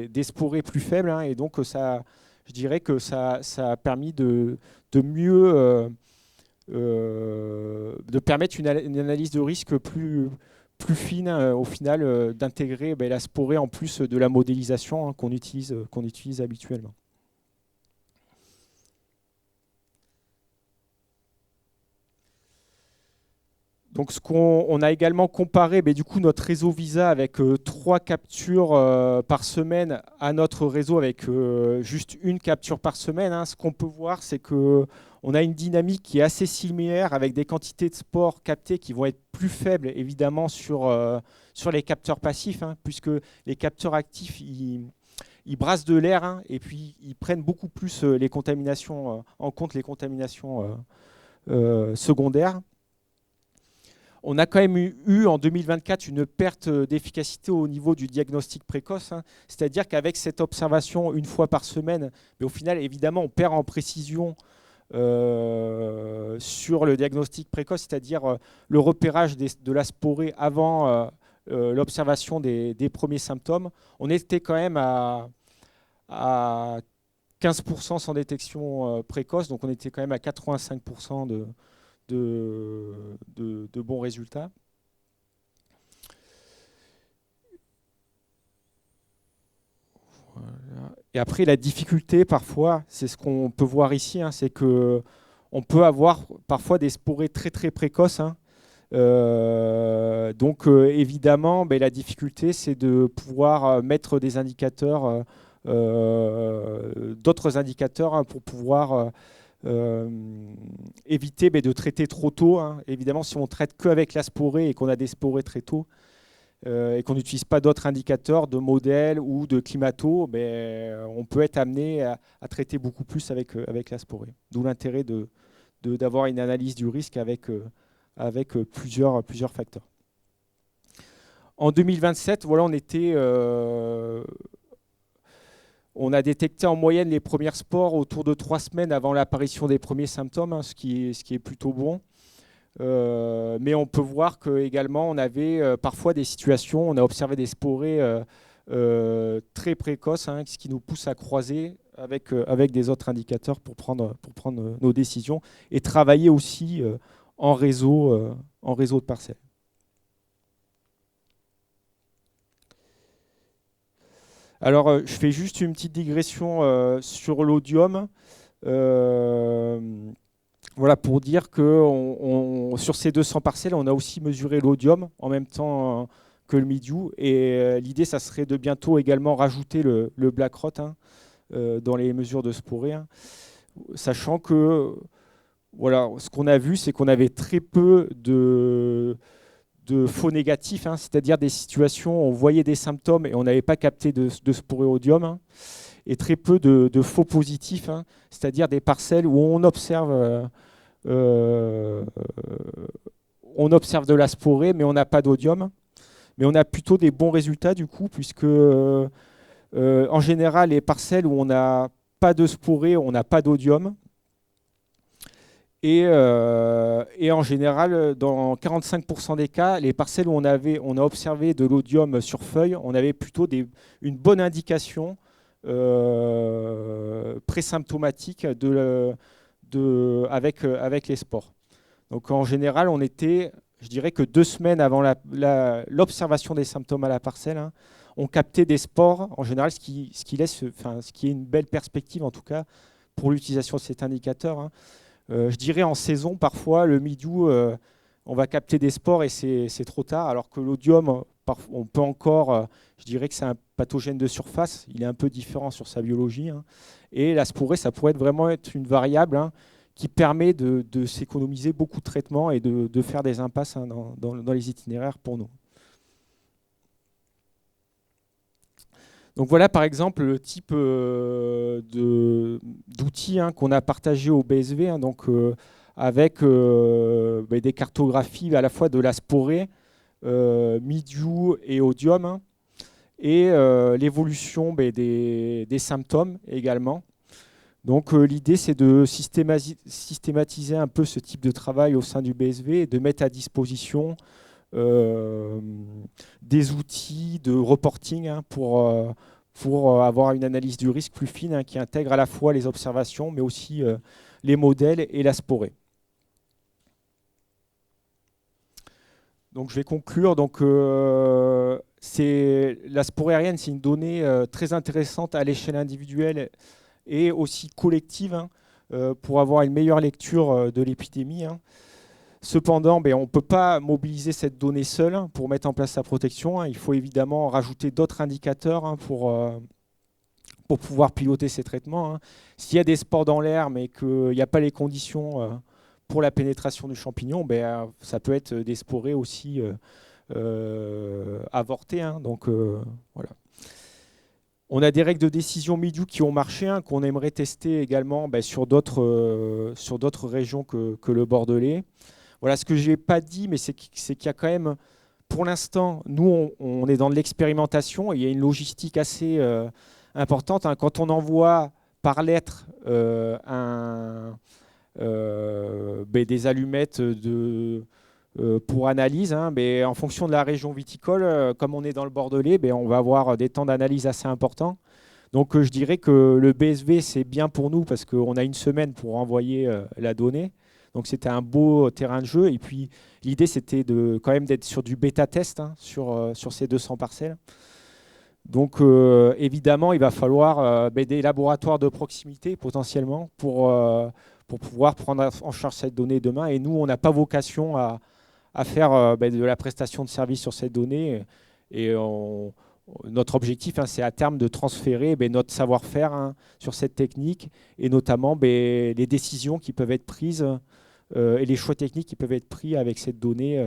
des sporées plus faibles. Et donc, je dirais que ça a permis de mieux de permettre une analyse de risque plus fine, au final, d'intégrer la sporée en plus de la modélisation qu'on utilise habituellement. Donc, on a également comparé du coup, notre réseau Visa avec 3 captures par semaine à notre réseau avec juste une capture par semaine. Ce qu'on peut voir, c'est qu'on a une dynamique qui est assez similaire avec des quantités de spores captées qui vont être plus faibles, évidemment, sur les capteurs passifs, puisque les capteurs actifs, ils brassent de l'air et puis ils prennent beaucoup plus les contaminations, en compte les contaminations secondaires. On a quand même eu en 2024 une perte d'efficacité au niveau du diagnostic précoce, c'est-à-dire qu'avec cette observation une fois par semaine, mais au final, évidemment, on perd en précision sur le diagnostic précoce, c'est-à-dire le repérage de la sporée avant l'observation des premiers symptômes. On était quand même à 15% sans détection précoce, donc on était quand même à 85% de bons résultats. Voilà. Et après, la difficulté, parfois, c'est ce qu'on peut voir ici, c'est qu'on peut avoir parfois des sporées très très précoces. Donc, évidemment, la difficulté, c'est de pouvoir mettre des indicateurs, d'autres indicateurs pour pouvoir éviter de traiter trop tôt. Évidemment, si on traite qu'avec la sporée et qu'on a des sporées très tôt et qu'on n'utilise pas d'autres indicateurs de modèles ou de climato, on peut être amené à traiter beaucoup plus avec la sporée. D'où l'intérêt d'avoir une analyse du risque avec plusieurs facteurs. En 2027, voilà, on a détecté en moyenne les premières spores autour de 3 semaines avant l'apparition des premiers symptômes, ce qui est plutôt bon. Mais on peut voir qu'également, on avait parfois des situations, on a observé des sporées très précoces, ce qui nous pousse à croiser avec des autres indicateurs pour prendre nos décisions et travailler aussi en réseau de parcelles. Alors, je fais juste une petite digression sur l'odium. Voilà, pour dire que sur ces 200 parcelles, on a aussi mesuré l'odium en même temps que le mildiou. Et l'idée, ça serait de bientôt également rajouter le black rot dans les mesures de sporée, hein, sachant que voilà, ce qu'on a vu, c'est qu'on avait très peu de faux négatifs, hein, c'est-à-dire des situations où on voyait des symptômes et on n'avait pas capté de sporéodium, hein, et très peu de faux positifs, hein, c'est-à-dire des parcelles où on observe de la sporée, mais on n'a pas d'odium. Mais on a plutôt des bons résultats du coup, puisque en général, les parcelles où on n'a pas de sporée, on n'a pas d'odium. Et en général, dans 45% des cas, les parcelles où on a observé de l'odium sur feuille, on avait plutôt une bonne indication présymptomatique avec les spores. Donc en général, on était, je dirais que 2 semaines avant l'observation des symptômes à la parcelle, hein, on captait des spores, en général, ce qui est une belle perspective en tout cas pour l'utilisation de cet indicateur, hein. Je dirais en saison, parfois, le mildiou, on va capter des spores et c'est trop tard, alors que l'odium, on peut encore, je dirais que c'est un pathogène de surface, il est un peu différent sur sa biologie, hein. Et la sporée, ça pourrait vraiment être une variable, hein, qui permet de s'économiser beaucoup de traitements et de faire des impasses, hein, dans les itinéraires pour nous. Donc voilà par exemple le type d'outils, hein, qu'on a partagé au BSV, hein, donc, avec des cartographies à la fois de la sporée, mildiou et odium, hein, et l'évolution des symptômes également. Donc l'idée c'est de systématiser un peu ce type de travail au sein du BSV et de mettre à disposition des outils de reporting, hein, pour avoir une analyse du risque plus fine, hein, qui intègre à la fois les observations mais aussi les modèles et la sporée. Donc je vais conclure. Donc, la sporée aérienne, c'est une donnée très intéressante à l'échelle individuelle et aussi collective, hein, pour avoir une meilleure lecture de l'épidémie, hein. Cependant, on ne peut pas mobiliser cette donnée seule, hein, pour mettre en place sa protection, hein. Il faut évidemment rajouter d'autres indicateurs, hein, pour pouvoir piloter ces traitements, hein. S'il y a des spores dans l'air mais qu'il n'y a pas les conditions pour la pénétration du champignon, ça peut être des sporées aussi avortées, hein. Donc voilà. On a des règles de décision mildiou qui ont marché, hein, qu'on aimerait tester également sur d'autres régions que le Bordelais. Voilà, ce que je n'ai pas dit, mais c'est qu'il y a quand même, pour l'instant, nous, on est dans de l'expérimentation et il y a une logistique assez importante, hein. Quand on envoie par lettre des allumettes pour analyse, hein, en fonction de la région viticole, comme on est dans le Bordelais, on va avoir des temps d'analyse assez importants. Donc je dirais que le BSV, c'est bien pour nous parce qu'on a une semaine pour envoyer la donnée. Donc c'était un beau terrain de jeu. Et puis l'idée, c'était quand même d'être sur du bêta-test, hein, sur ces 200 parcelles. Donc évidemment, il va falloir des laboratoires de proximité potentiellement pour pouvoir prendre en charge cette donnée demain. Et nous, on n'a pas vocation à faire de la prestation de service sur cette donnée. Et notre objectif, hein, c'est à terme de transférer notre savoir-faire, hein, sur cette technique et notamment les décisions qui peuvent être prises et les choix techniques qui peuvent être pris avec cette donnée,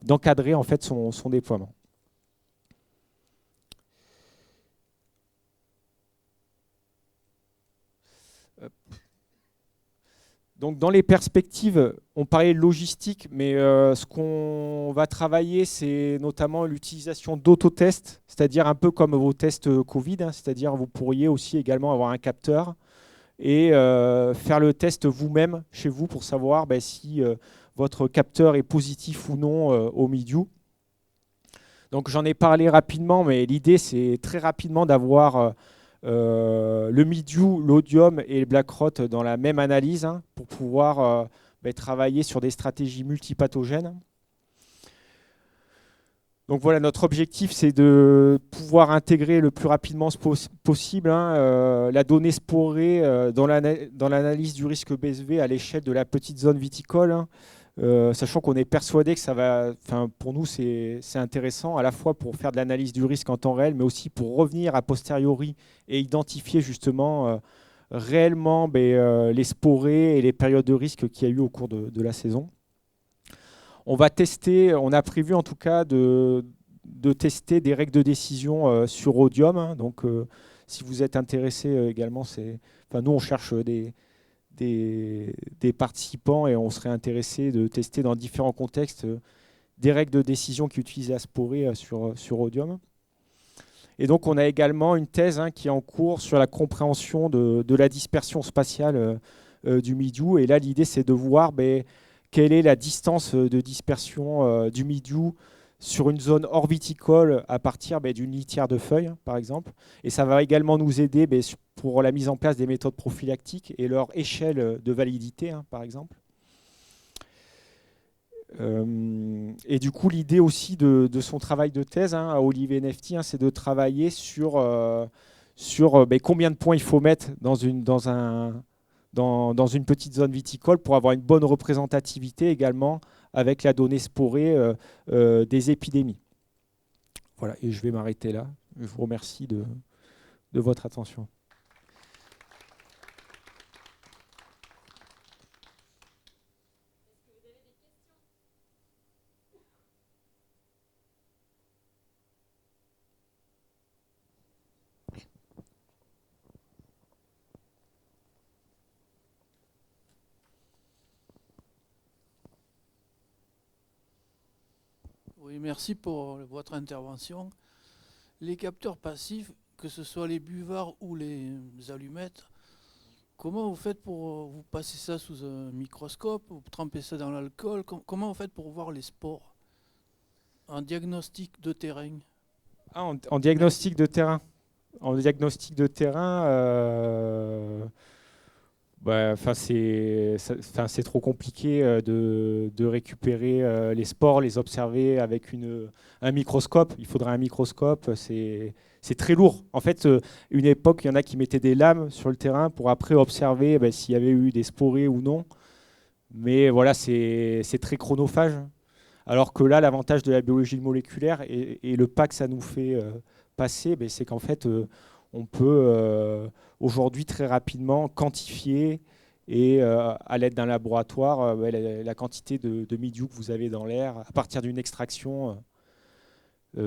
d'encadrer en fait son déploiement. Donc dans les perspectives, on parlait de logistique, mais ce qu'on va travailler, c'est notamment l'utilisation d'autotests, c'est-à-dire un peu comme vos tests Covid, hein, c'est-à-dire vous pourriez aussi également avoir un capteur et faire le test vous-même chez vous pour savoir si votre capteur est positif ou non au mildiou. Donc j'en ai parlé rapidement, mais l'idée c'est très rapidement d'avoir le mildiou, l'odium et le black rot dans la même analyse, hein, pour pouvoir, travailler sur des stratégies multipathogènes. Le mildiou, l'odium et le black rot dans la même analyse, hein, pour pouvoir, travailler sur des stratégies multipathogènes. Donc voilà, notre objectif, c'est de pouvoir intégrer le plus rapidement possible la donnée sporée dans l'analyse du risque BSV à l'échelle de la petite zone viticole, sachant qu'on est persuadé que ça va, pour nous, c'est intéressant à la fois pour faire de l'analyse du risque en temps réel, mais aussi pour revenir a posteriori et identifier justement réellement les sporés et les périodes de risque qu'il y a eu au cours de la saison. On va tester, on a prévu en tout cas de tester des règles de décision sur Audium. Donc, si vous êtes intéressé également, nous on cherche des participants et on serait intéressé de tester dans différents contextes des règles de décision qui utilisent Asporé sur Audium. Et donc, on a également une thèse qui est en cours sur la compréhension de la dispersion spatiale du mildiou. Et là, l'idée, c'est de voir quelle est la distance de dispersion du mildiou sur une zone hors viticole à partir d'une litière de feuilles, par exemple. Et ça va également nous aider pour la mise en place des méthodes prophylactiques et leur échelle de validité, par exemple. Et du coup, l'idée aussi de son travail de thèse à Olivier Nefti, c'est de travailler sur combien de points il faut mettre dans une petite zone viticole pour avoir une bonne représentativité également avec la donnée sporée des épidémies. Voilà, et je vais m'arrêter là. Je vous remercie de votre attention. Oui, merci pour votre intervention. Les capteurs passifs, que ce soit les buvards ou les allumettes, comment vous faites pour vous passer ça sous un microscope, vous trempez ça dans l'alcool, comment vous faites pour voir les spores en diagnostic de terrain? En diagnostic de terrain. En diagnostic de terrain, c'est trop compliqué de récupérer les spores, les observer avec un microscope. Il faudrait un microscope, c'est très lourd. En fait, une époque, il y en a qui mettaient des lames sur le terrain pour après observer s'il y avait eu des sporés ou non. Mais voilà, c'est très chronophage. Alors que là, l'avantage de la biologie moléculaire et le pas que ça nous fait passer, c'est qu'en fait, on peut aujourd'hui très rapidement quantifier et à l'aide d'un laboratoire la quantité de mildiou que vous avez dans l'air à partir d'une extraction,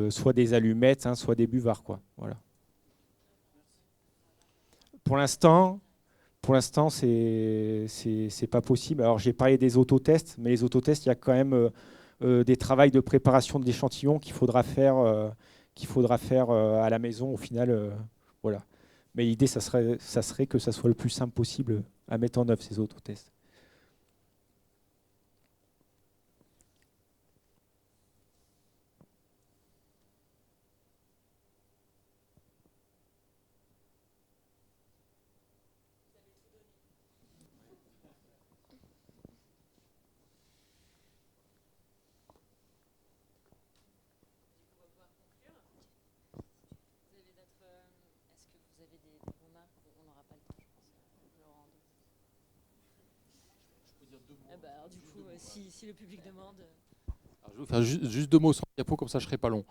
soit des allumettes, soit des buvards, quoi. Voilà. Pour l'instant, c'est pas possible. Alors j'ai parlé des autotests, mais les autotests, il y a quand même des travaux de préparation de l'échantillon qu'il faudra faire à la maison au final. Voilà. Mais l'idée, ça serait que ça soit le plus simple possible à mettre en œuvre, ces autotests. Si le public demande. Alors, je vais faire juste 2 mots sans diapo, comme ça je ne serai pas long.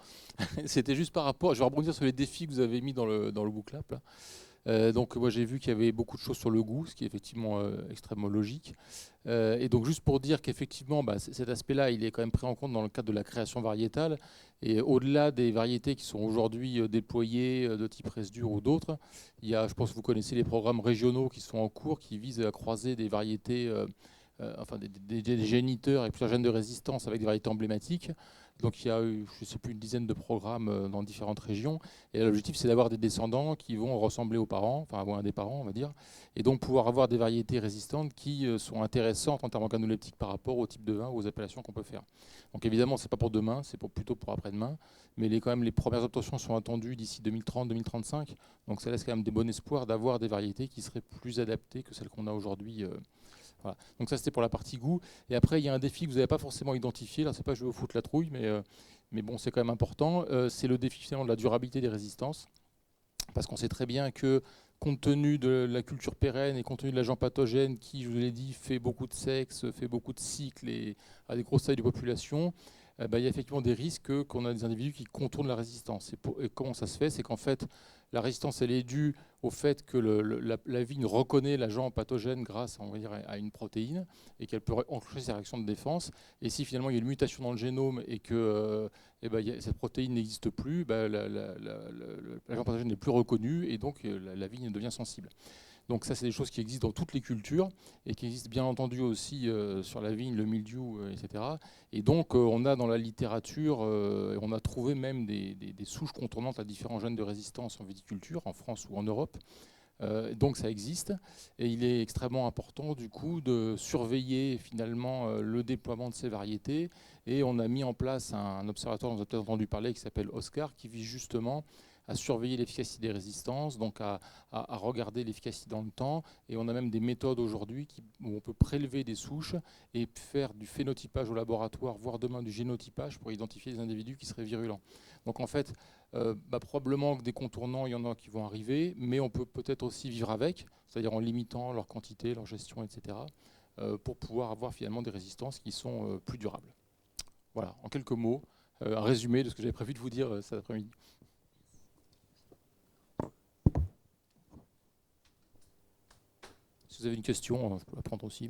C'était juste par rapport, je vais rebondir sur les défis que vous avez mis dans le Book Lab, là. Donc moi j'ai vu qu'il y avait beaucoup de choses sur le goût, ce qui est effectivement extrêmement logique. Et donc juste pour dire qu'effectivement cet aspect-là, il est quand même pris en compte dans le cadre de la création variétale. Et au-delà des variétés qui sont aujourd'hui déployées de type Resdur ou d'autres, il y a, je pense que vous connaissez les programmes régionaux qui sont en cours, qui visent à croiser des variétés, des géniteurs et plusieurs gènes de résistance avec des variétés emblématiques. Donc il y a eu, je ne sais plus, une dizaine de programmes dans différentes régions. Et l'objectif, c'est d'avoir des descendants qui vont ressembler aux parents, enfin avoir un des parents, on va dire, et donc pouvoir avoir des variétés résistantes qui sont intéressantes en termes organoleptiques par rapport au type de vin ou aux appellations qu'on peut faire. Donc évidemment, ce n'est pas pour demain, c'est plutôt pour après-demain. Mais quand même, les premières obtentions sont attendues d'ici 2030-2035. Donc ça laisse quand même des bons espoirs d'avoir des variétés qui seraient plus adaptées que celles qu'on a aujourd'hui Voilà. Donc ça, c'était pour la partie goût. Et après, il y a un défi que vous n'avez pas forcément identifié. Là, c'est pas je vais vous foutre la trouille, mais bon, c'est quand même important. C'est le défi finalement de la durabilité des résistances. Parce qu'on sait très bien que, compte tenu de la culture pérenne et compte tenu de l'agent pathogène qui, je vous l'ai dit, fait beaucoup de sexe, fait beaucoup de cycles et a des grosses tailles de population, il y a effectivement des risques qu'on a des individus qui contournent la résistance. Et comment ça se fait? C'est qu'en fait, la résistance, elle est due au fait que la vigne reconnaît l'agent pathogène grâce, on va dire, à une protéine et qu'elle peut enclencher ses réactions de défense. Et si finalement il y a une mutation dans le génome et que cette protéine n'existe plus, l'agent pathogène n'est plus reconnu et donc la vigne devient sensible. Donc ça, c'est des choses qui existent dans toutes les cultures et qui existent bien entendu aussi sur la vigne, le mildiou, etc. Et donc on a dans la littérature, on a trouvé même des souches contournantes à différents gènes de résistance en viticulture, en France ou en Europe. Donc ça existe et il est extrêmement important du coup de surveiller finalement le déploiement de ces variétés. Et on a mis en place un observatoire dont vous avez peut-être entendu parler qui s'appelle OSCAR, qui vise justement à surveiller l'efficacité des résistances, donc à regarder l'efficacité dans le temps. Et on a même des méthodes aujourd'hui où on peut prélever des souches et faire du phénotypage au laboratoire, voire demain du génotypage pour identifier les individus qui seraient virulents. Donc en fait, probablement que des contournants, il y en a qui vont arriver, mais on peut peut-être aussi vivre avec, c'est-à-dire en limitant leur quantité, leur gestion, etc., pour pouvoir avoir finalement des résistances qui sont plus durables. Voilà, en quelques mots, un résumé de ce que j'avais prévu de vous dire cet après-midi. Si vous avez une question, je peux la prendre aussi.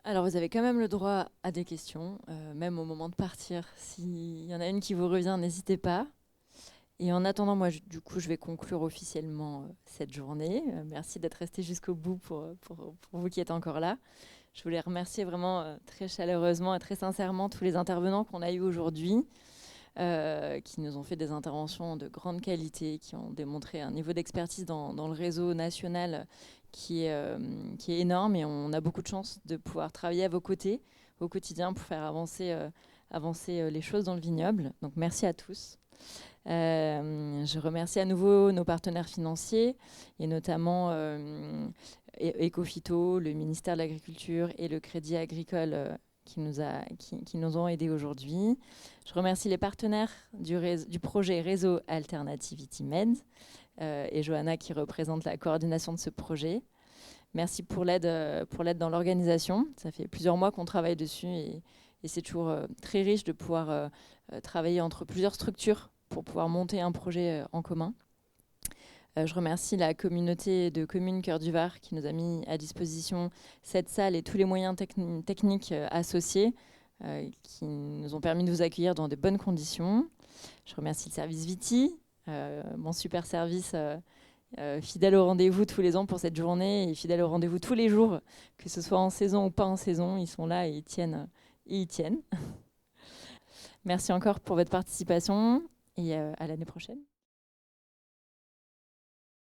Alors, vous avez quand même le droit à des questions, même au moment de partir. S'il y en a une qui vous revient, n'hésitez pas. Et en attendant, moi, du coup, je vais conclure officiellement cette journée. Merci d'être resté jusqu'au bout pour vous qui êtes encore là. Je voulais remercier vraiment très chaleureusement et très sincèrement tous les intervenants qu'on a eus aujourd'hui. Qui nous ont fait des interventions de grande qualité, qui ont démontré un niveau d'expertise dans le réseau national qui est énorme, et on a beaucoup de chance de pouvoir travailler à vos côtés au quotidien pour faire avancer les choses dans le vignoble. Donc merci à tous. Je remercie à nouveau nos partenaires financiers et notamment Ecophyto, le ministère de l'Agriculture et le Crédit Agricole qui nous ont aidés aujourd'hui. Je remercie les partenaires du projet Réseau Alternativity Med et Johanna qui représente la coordination de ce projet. Merci pour l'aide dans l'organisation. Ça fait plusieurs mois qu'on travaille dessus et c'est toujours très riche de pouvoir travailler entre plusieurs structures pour pouvoir monter un projet en commun. Je remercie la communauté de communes Cœur du Var qui nous a mis à disposition cette salle et tous les moyens techniques associés qui nous ont permis de vous accueillir dans de bonnes conditions. Je remercie le service Viti, mon super service fidèle au rendez-vous tous les ans pour cette journée et fidèle au rendez-vous tous les jours, que ce soit en saison ou pas en saison, ils sont là et ils tiennent. Merci encore pour votre participation et à l'année prochaine.